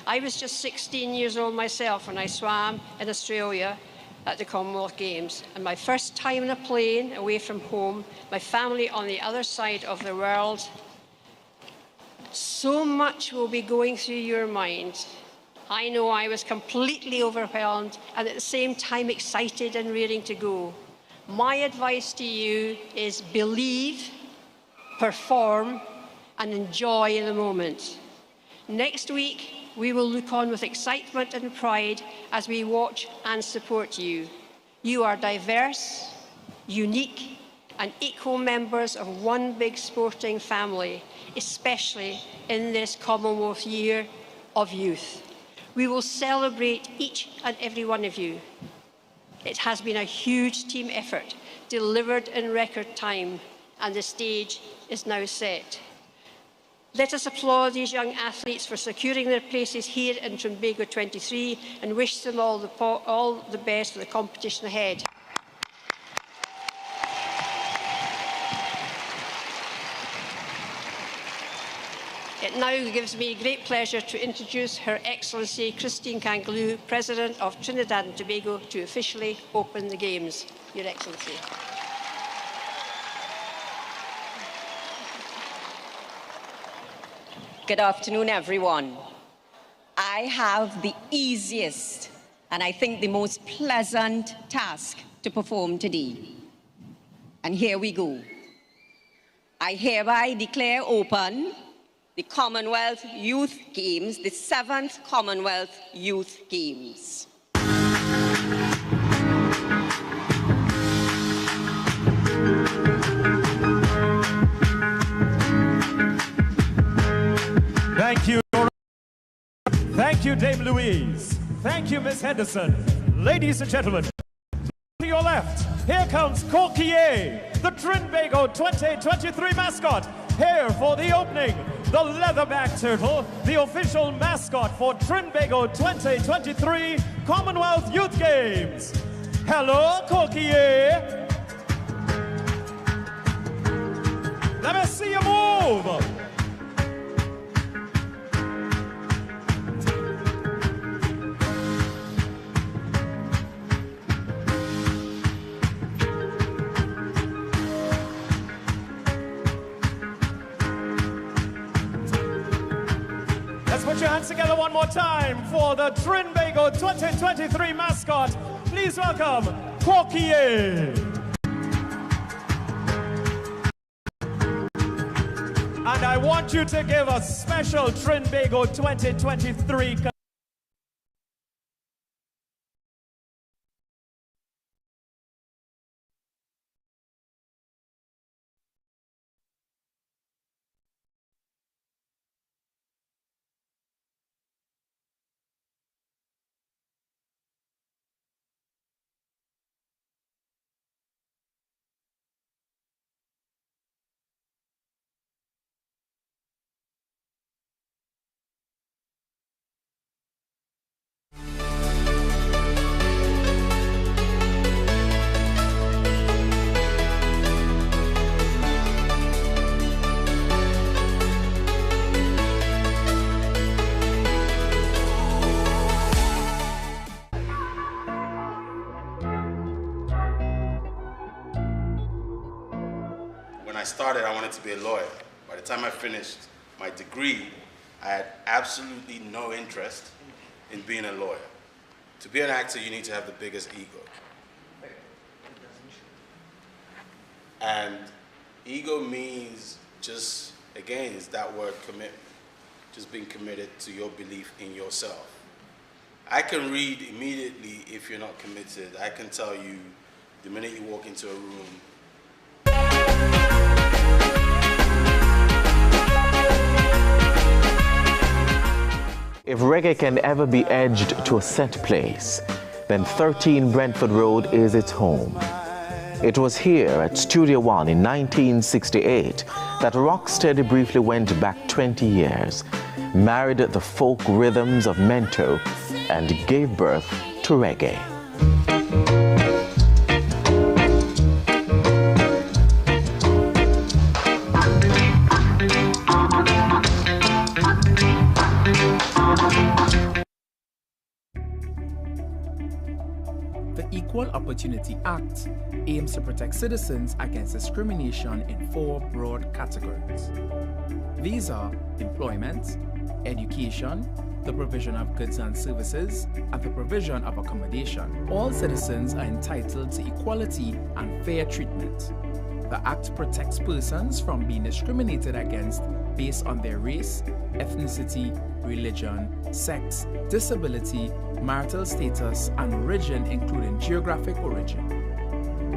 [SPEAKER 11] I was just 16 years old myself when I swam in Australia at the Commonwealth Games, and my first time in a plane away from home, my family on the other side of the world. So much will be going through your mind. I know I was completely overwhelmed and at the same time excited and raring to go. My advice to you is believe, perform, and enjoy the moment. Next week, we will look on with excitement and pride as we watch and support you. You are diverse, unique, and equal members of one big sporting family, especially in this Commonwealth Year of Youth. We will celebrate each and every one of you. It has been a huge team effort, delivered in record time, and the stage is now set. Let us applaud these young athletes for securing their places here in Tobago 23 and wish them all the best for the competition ahead. It now gives me great pleasure to introduce Her Excellency Christine Kangaloo, President of Trinidad and Tobago, to officially open the Games. Your Excellency.
[SPEAKER 12] Good afternoon, everyone. I have the easiest and I think the most pleasant task to perform today. And here we go. I hereby declare open the Commonwealth Youth Games, the 7th Commonwealth Youth Games.
[SPEAKER 1] Thank you. Thank you, Dame Louise. Thank you, Miss Henderson. Ladies and gentlemen, to your left, here comes Corquier, the Trinbago 2023 mascot, here for the opening the leatherback turtle, the official mascot for Trinbago 2023 Commonwealth Youth Games. Hello, Coquier. Let me see you move. Let's put your hands together one more time for the Trinbago 2023 mascot. Please welcome Coquier. And I want you to give a special Trinbago 2023.
[SPEAKER 13] When I started, I wanted to be a lawyer. By the time I finished my degree, I had absolutely no interest in being a lawyer. To be an actor, you need to have the biggest ego. And ego means just, again, it's that word commitment. Just being committed to your belief in yourself. I can read immediately if you're not committed. I can tell you the minute you walk into a room.
[SPEAKER 14] If reggae can ever be edged to a set place, then 13 Brentford Road is its home. It was here at Studio One in 1968 that Rocksteady briefly went back 20 years, married the folk rhythms of Mento, and gave birth to reggae.
[SPEAKER 15] The Equal Opportunity Act aims to protect citizens against discrimination in 4 broad categories. These are employment, education, the provision of goods and services, and the provision of accommodation. All citizens are entitled to equality and fair treatment. The Act protects persons from being discriminated against based on their race, ethnicity, religion, sex, disability, marital status, and origin, including geographic origin.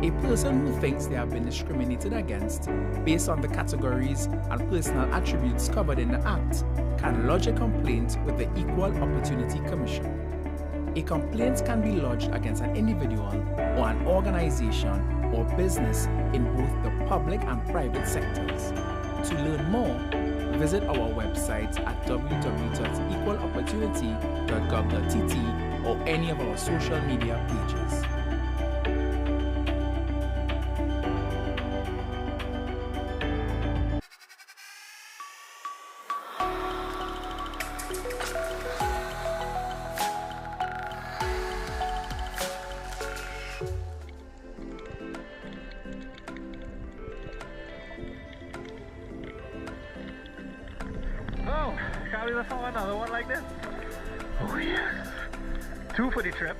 [SPEAKER 15] A person who thinks they have been discriminated against based on the categories and personal attributes covered in the Act can lodge a complaint with the Equal Opportunity Commission. A complaint can be lodged against an individual or an organization or business in both the public and private sectors. To learn more, visit our website at www.equalopportunity.gov.tt or any of our social media pages.
[SPEAKER 16] Oh, shall we look for another one like this? Oh yes. 2 for the trip.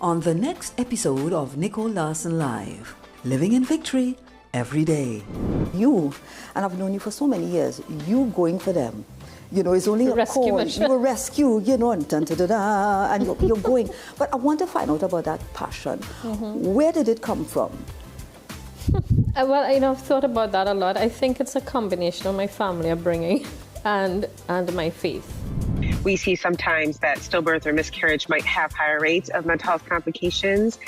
[SPEAKER 17] On the next episode of Nicole Larson Live, Living in Victory every day.
[SPEAKER 18] You, and I've known you for so many years, you going for them. You know, it's only a call. You a rescue, you know, and da-da-da-da, and you're going. But I want to find out about that passion. Where did it come from?
[SPEAKER 19] Well, I've thought about that a lot. I think it's a combination of my family upbringing and my faith.
[SPEAKER 20] We see sometimes that stillbirth or miscarriage might have higher rates of mental health complications,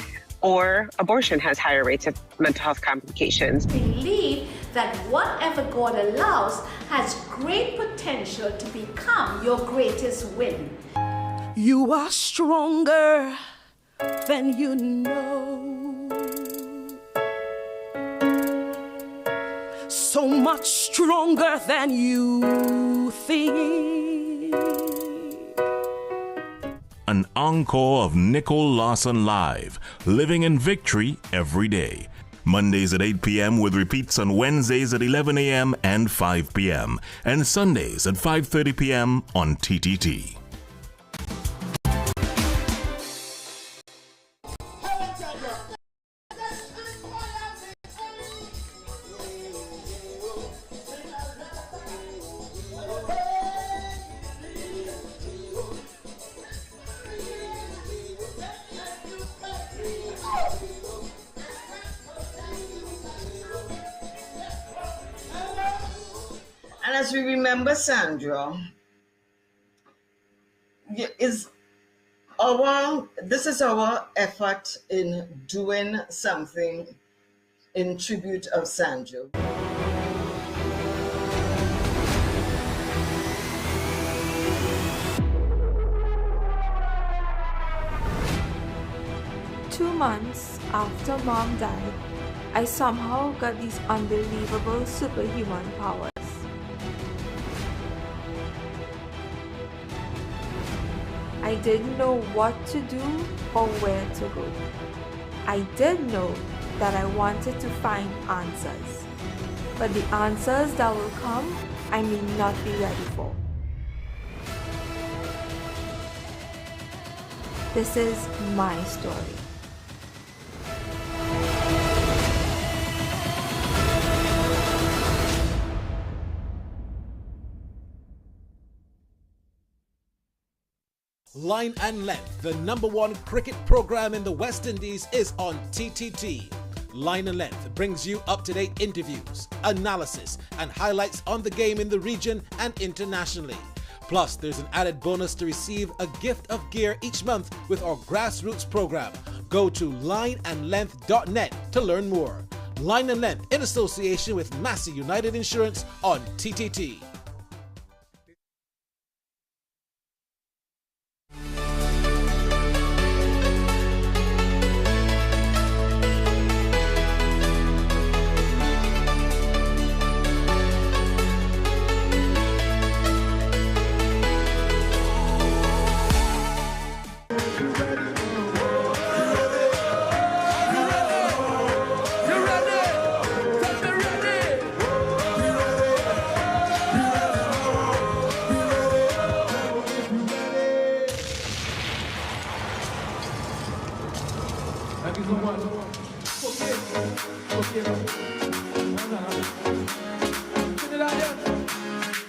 [SPEAKER 20] or abortion has higher rates of mental health complications.
[SPEAKER 21] Believe that whatever God allows has great potential to become your greatest win.
[SPEAKER 22] You are stronger than you know. So much stronger than you think.
[SPEAKER 23] An encore of Nicole Larson Live, living in victory every day. Mondays at 8 p.m. with repeats on Wednesdays at 11 a.m. and 5 p.m. and Sundays at 5:30 p.m. on TTT.
[SPEAKER 24] And as we remember Sandra, this is our effort in doing something in tribute of Sandra.
[SPEAKER 25] Two months after Mom died, I somehow got these unbelievable superhuman powers. I didn't know what to do or where to go. I did know that I wanted to find answers, but the answers that will come, I may not be ready for. This is my story.
[SPEAKER 26] Line and Length, the #1 cricket program in the West Indies, is on TTT. Line and Length brings you up-to-date interviews, analysis, and highlights on the game in the region and internationally. Plus, there's an added bonus to receive a gift of gear each month with our grassroots program. Go to lineandlength.net to learn more. Line and Length in association with Massey United Insurance on TTT.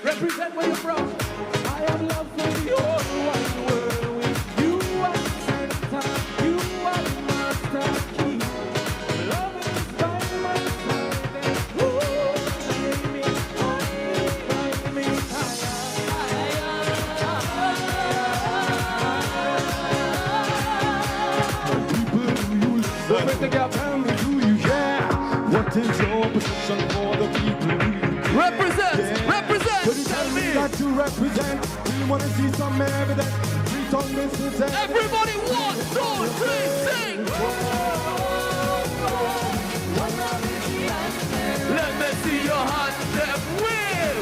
[SPEAKER 27] Represent where you're from. I have love for the whole wide world. With you are the center, you are the master key. Love is by my side and hold me People, do you listen? Tell me, do you care? What is your position for the people? Represent! Represent! Tell me! Got to represent. We want to see some evidence. Please don't listen. Everybody, 1, 2, 3, sing! Let me see your hands step with!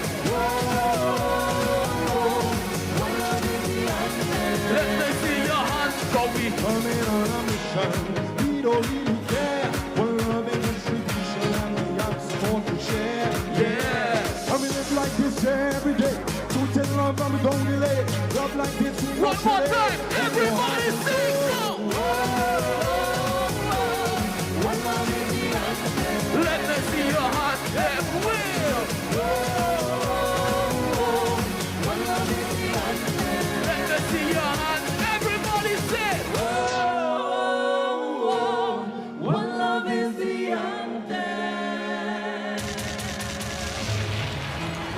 [SPEAKER 27] Let me see your hands go. We coming on a mission. We don't really care. We're loving distribution and we have support to share. Yeah. I mean, it's like this every day. So tell love and we don't delay. Love like this. One more time. Everybody sing now. Let me see your heart step with. Let me see your hands. Everybody say. One love is the anthem.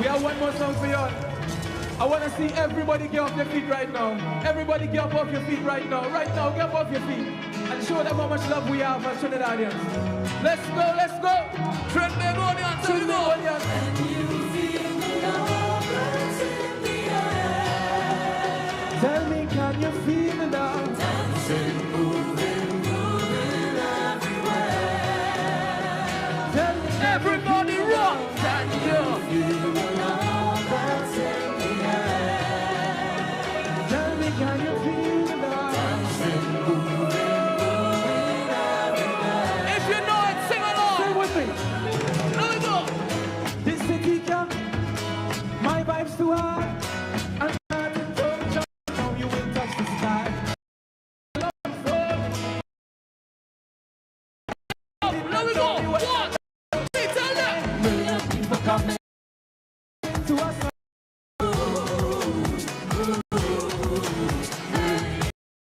[SPEAKER 27] We have one more song for you. I want to see everybody get off their feet right now. Everybody get up off your feet right now. Right now, get up off your feet. And show them how much love we have as Trinidadians. Let's go, let's go. Trinidadians, Trinidadians. Can you feel the love that's in the air? Tell me, can you feel the love? Dancing, moving, moving everywhere. Tell me, everybody rock. Can you feel the love that's in the air? Tell me, can you feel the love? Dancing, moving, moving everywhere. If you know it, sing along. Sing with me. Here we go. This city can, my vibes too high. I'm not in touch. Now you will touch the sky. Here we go. One. Tell them. Million people coming to us.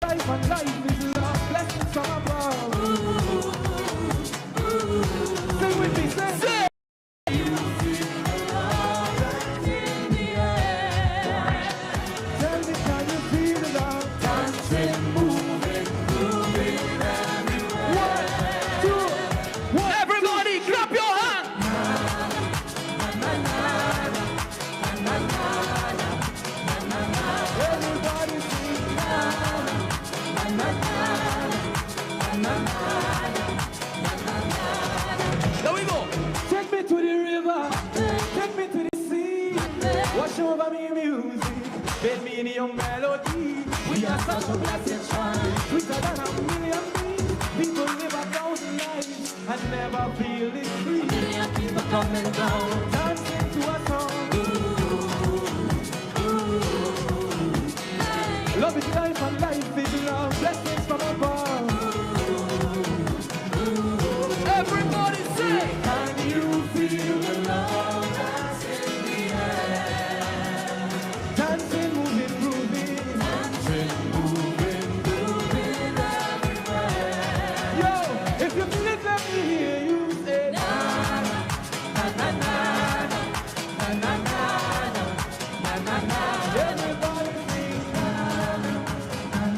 [SPEAKER 27] Life and life is love, blessings from above. Sing with me, sing. You feel the love that's in the air. Tell me, can you feel the love? Dancing, moving, moving everywhere. 1, 2, 1. Everybody, clap your hands. Everybody sing. Here we go. Take me to the river, take me to the sea. Wash over me music, bathe me in your melody. We are such a blessed child, sweeter than a million bees. People live 1,000 lives and never feel it free. A million people coming down, dancing to a song. Love is life and life is love, blessings from above. Everybody say, can you feel the love that's in the air? Dancing, moving, grooving. Dancing, moving, grooving everywhere. Yo, if you feel it, let me hear you say, na na na na na na na na na. Everybody sing, na.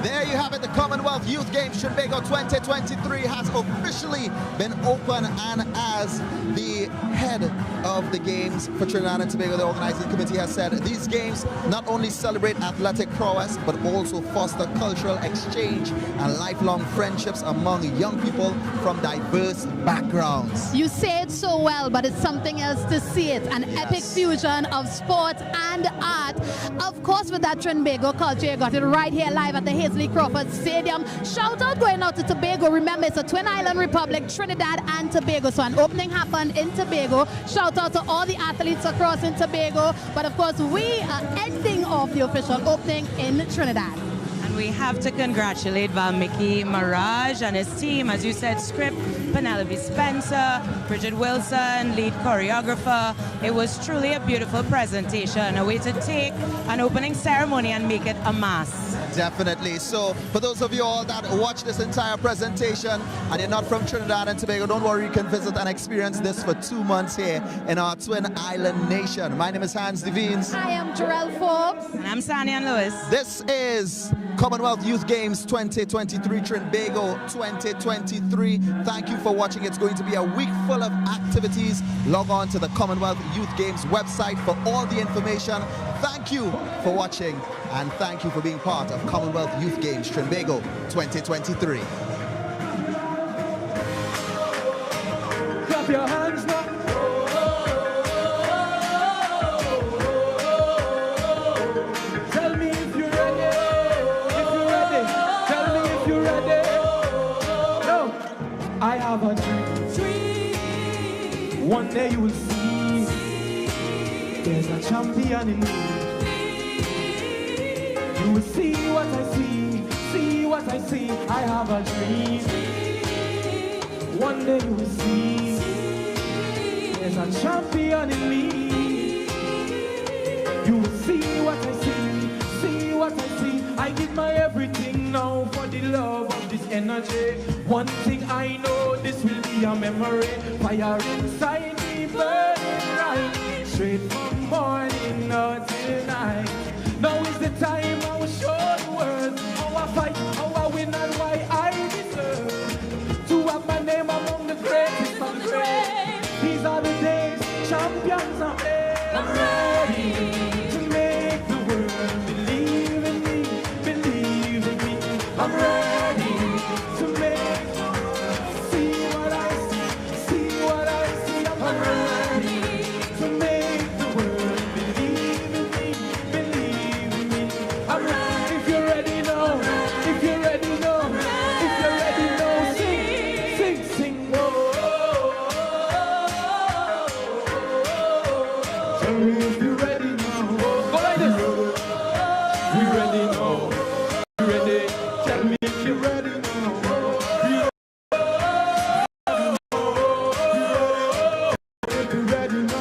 [SPEAKER 2] There you have it, the Commonwealth Youth Games Trinbago 2023 has officially been open, and as the head of the games for Trinidad and Tobago, the organizing committee has said, these games not only celebrate athletic prowess but also foster cultural exchange and lifelong friendships among young people from diverse backgrounds.
[SPEAKER 3] You say it so well, but it's something else to see it. An epic fusion of sport and art. Of course, with that Trinbago culture, you got it right here live at the Hazley Crawford Stadium. Shout out going out to Tobago. Remember, it's a Twin Island Republic, Trinidad and Tobago. So an opening happened in Tobago. Shout out to all the athletes across in Tobago. But of course, we are ending off the official opening in Trinidad.
[SPEAKER 4] And we have to congratulate Valmiki Maraj and his team. As you said, script, Penelope Spencer, Bridget Wilson, lead choreographer. It was truly a beautiful presentation, a way to take an opening ceremony and make it a mass.
[SPEAKER 2] Definitely. So for those of you all that watch this entire presentation and you're not from Trinidad and Tobago, don't worry, you can visit and experience this for 2 months here in our Twin Island nation. My name is Hans Devines.
[SPEAKER 3] I am Jarrell Forbes.
[SPEAKER 4] And I'm Sanian Lewis.
[SPEAKER 2] This is Commonwealth Youth Games 2023, Trinbago 2023. Thank you for watching. It's going to be a week full of activities. Log on to the Commonwealth Youth Games website for all the information. Thank you for watching, and thank you for being part of Commonwealth Youth Games Trinbago 2023.
[SPEAKER 27] Clap your hands now. Tell me if you're ready. If you're ready. Tell me if you're ready. No, I have a dream. One day you will see there's a champion in me. You will see what I see what I see. I have a dream. One day you will see there's a champion in me. You will see what I see what I see. I give my everything now for the love of this energy. One thing I know, this will be a memory. Fire inside me burning right, straight from morning. champions are made. I'm ready to make the world believe in me, believe in me. I'm ready to make the world see what I see, see what I see. I'm ready to make the world believe in me, believe in me. I'm ready. If you're ready now, if you're ready now, if you're ready now, sing, sing, sing. Tell me if you're ready now. Go like this. We ready now. You ready? Tell me if you're ready now. If you're ready now.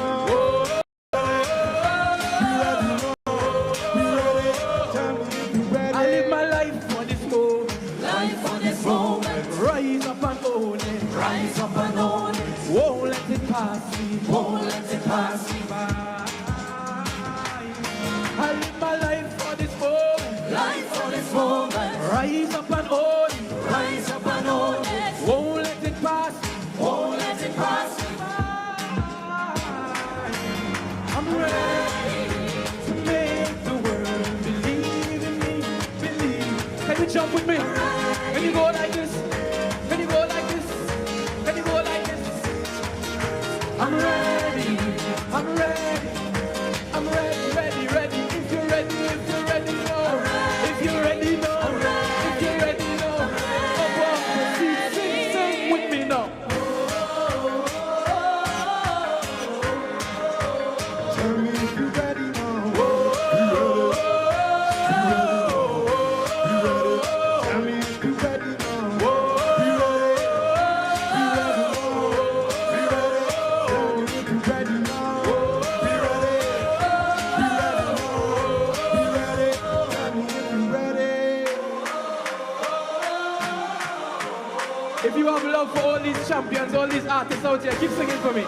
[SPEAKER 27] I live my life for this moment. Life for this moment. Rise up and own it. Rise up and own it. Won't let it pass me. Won't let it pass me by. I live my life for this moment. Life for this moment. Rise up and own it. Rise up and own it. Won't let it pass me. Won't let it pass me by. I'm ready to make the world believe in me, believe. Can you jump with me? Can you go like this? Can you go like this? Can you go like this? I'm ready, I'm ready, I'm ready, ready, ready. If you're ready, if you're ready, no. If you're ready, no. If you're ready, no. Sing with me now. Tell me if you're ready now. Tell me if you're ready now. If you have love for all these champions, all these artists out here, keep singing for me.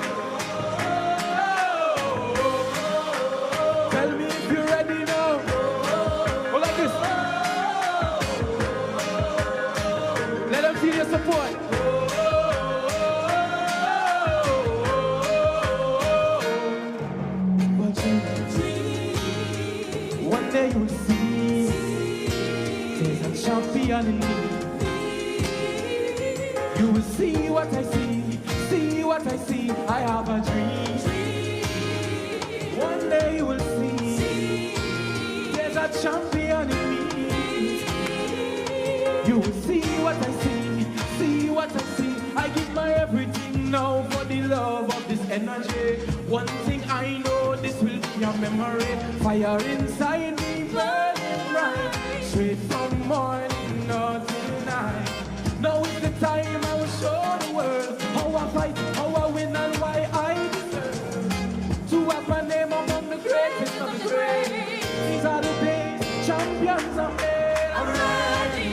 [SPEAKER 27] Tell me if you're ready now. Go like this. Let them feel your support. One day you'll see there's a champion in me. You will see what I see, see what I see. I have a dream. One day you will see there's a champion in me. You will see what I see what I see. I give my everything now for the love of this energy. One thing I know, this will be a memory. Fire inside me burning bright, straight from morning until night. Now is the time I will show the world how I fight, how I win, and why I deserve to have my name among the greatest of the great. These are the days champions are made. I'm ready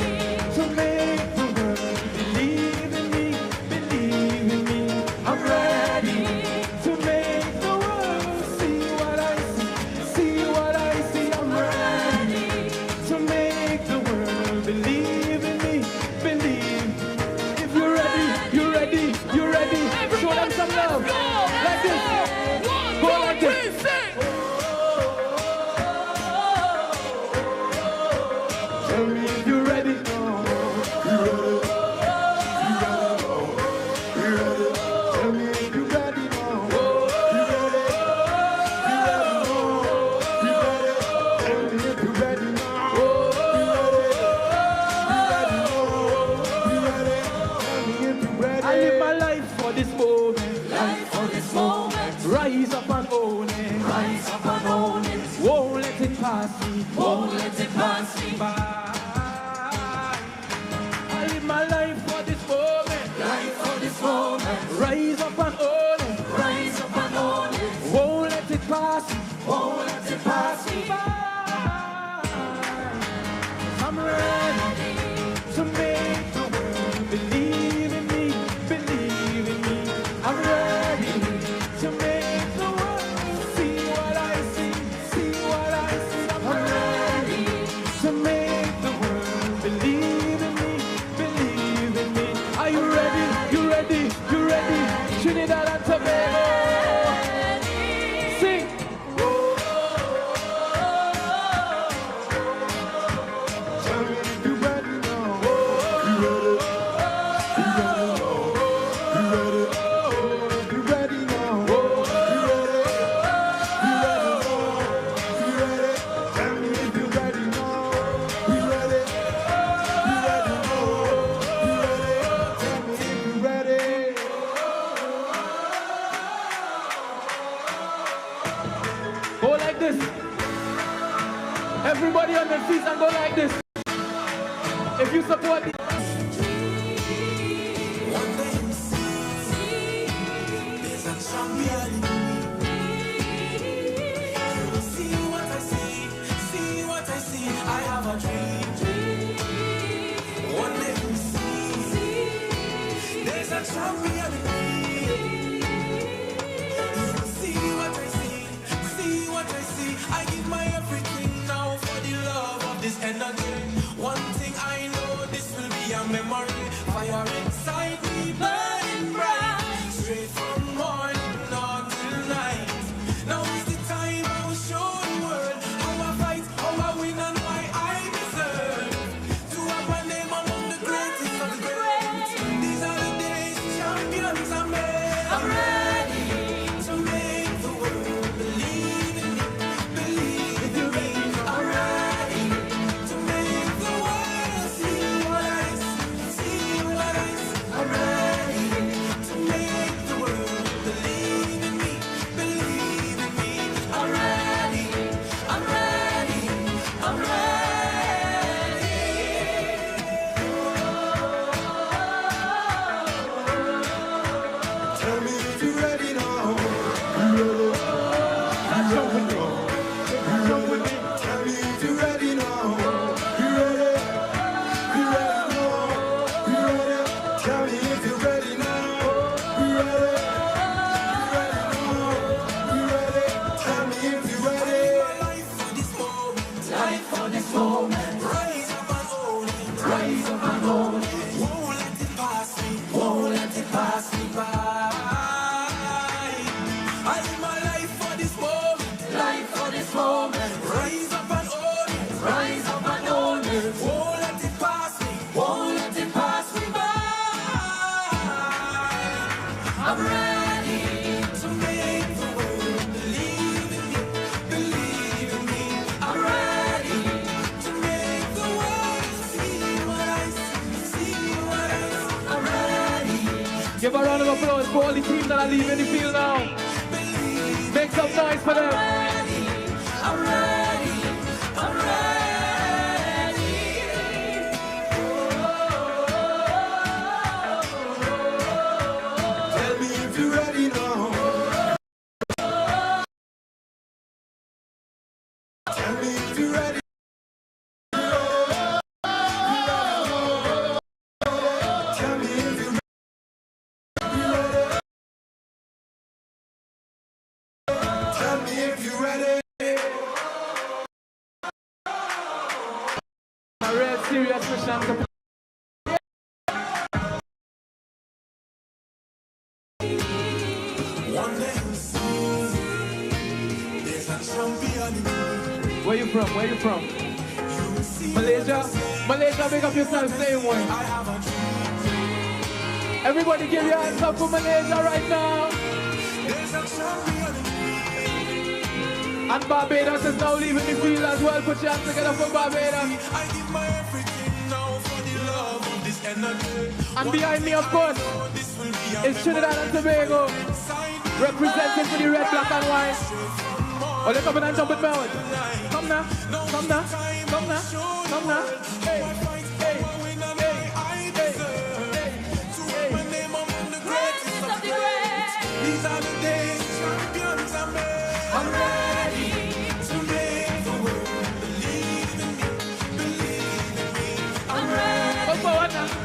[SPEAKER 27] to make the world believe in me, believe in me. I'm ready to make the world see what I see, see what I see. I'm ready to make the world believe in me, believe. If you're ready, you're ready, you're ready. Show them some love. Like this. Go like this. Tell me if you're ready. Tell me if you're ready now. Tell me if you're ready now. I live my life for this moment. Life for this moment. Rise up and own it. Rise up and own it. Won't let it pass me. Won't let it pass me by. I live my life for this moment. Life for this moment. Rise up and own it. Rise up and own it. Won't let it pass me. Won't let it pass me by. I'm ready to make the world believe in me, believe in me. I'm ready to make the world see what I see, see what I see. I'm ready to make
[SPEAKER 5] Everybody on their feet and go like this. If you support the...
[SPEAKER 27] One thing I know, this will be a memory. Fire inside me, burning bright. Straight from morning on till night. Now is the time I will show the world how I fight, how I win, and why I deserve to have my name among the greatest of the great. These are the days champions are made. I'm ready to make the world believe in me, believe in me. I'm ready to make the world see what I see, what I see. I'm ready to make the world believe in me, believe in me. I'm ready, I'm ready, I'm ready. Tell me if you're ready now. You ready? Jump with me. Jump with me. Tell me if you're ready now. You ready? You ready now? You ready? Tell me if you're ready now. You ready? You ready now? You ready? Tell me if you're ready. Life for this moment. Life for this moment. Rise up and own it. Rise up and own it. Won't let it pass me. Won't let it pass me by. I live my life for this moment. Life for this moment. Rise up and own it. Rise up and own it. Won't let it pass me. Won't let it pass me by. I'm ready to make the world believe in me, believe in me. I'm ready to make the world see what I see, what I see. I'm ready.
[SPEAKER 5] Give a round of applause for all the teams that are leaving the field now. Make some noise for them.
[SPEAKER 27] I'm ready, I'm ready. Tell me if you're ready now. Tell me if you're ready. Tell me if you're ready. Tell me if you're ready.
[SPEAKER 5] A real serious mission.
[SPEAKER 27] One day you'll see there's a champion in me.
[SPEAKER 5] Where you from? Where you from? Malaysia? Malaysia, make up yourself, same way. Everybody give your hands up for Malaysia right now.
[SPEAKER 27] There's a champion in me.
[SPEAKER 5] And Barbados is now leaving the field as well. Put your hands together for Barbados.
[SPEAKER 27] I give my everything now for the love of this energy.
[SPEAKER 5] And behind me, of course, is Trinidad and Tobago, representing for the red, black, and white. Oh, they come in and jump with me out. Come now, come now, come now, come now. Hey, hey, hey, hey, hey.
[SPEAKER 27] To my name among the greatest of the great. These are the days champions are made. I'm ready to make the world believe in me, believe in me. I'm ready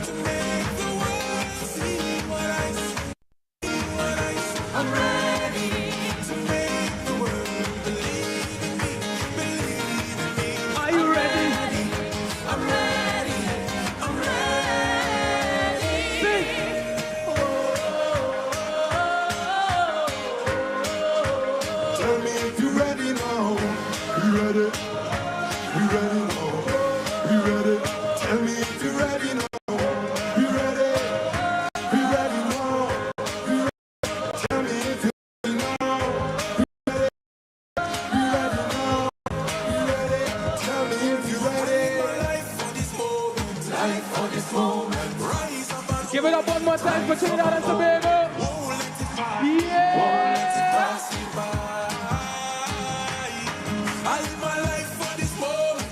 [SPEAKER 27] to make the world see what I see, what I see. I'm ready to make the world believe in me, believe in me.
[SPEAKER 5] Are you ready?
[SPEAKER 27] I'm ready, I'm ready.
[SPEAKER 5] Sing.
[SPEAKER 27] Tell me if you're ready now. You ready? You ready now? You ready? Tell me if you're ready now. You ready? You ready now? You ready? Tell me if you're ready now. You ready? You ready now? You ready? Tell me if you're ready. Life for this moment. Life for this moment. Rise up and
[SPEAKER 5] Give it up one more time for Trinidad and Tobago.
[SPEAKER 27] won't let it pass.
[SPEAKER 5] Yeah.
[SPEAKER 27] Won't let it pass me by. I live my life for this moment.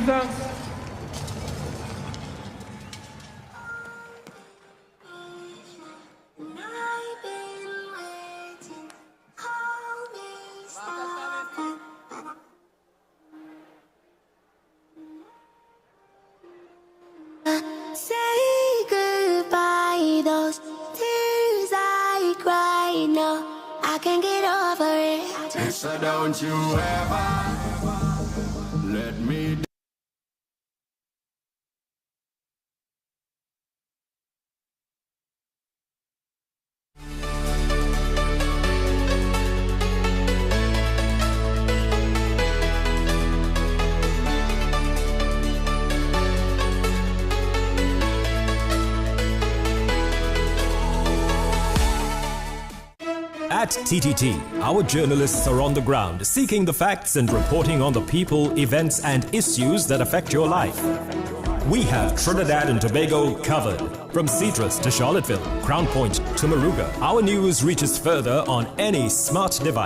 [SPEAKER 5] Thanks.
[SPEAKER 6] Say goodbye, those tears I cry now, I can't get over it.
[SPEAKER 27] So don't you ever let me down.
[SPEAKER 7] At TTT, our journalists are on the ground, seeking the facts and reporting on the people, events, and issues that affect your life. We have Trinidad and Tobago covered. From Citrus to Charlottesville, Crown Point to Moruga, our news reaches further on any smart device.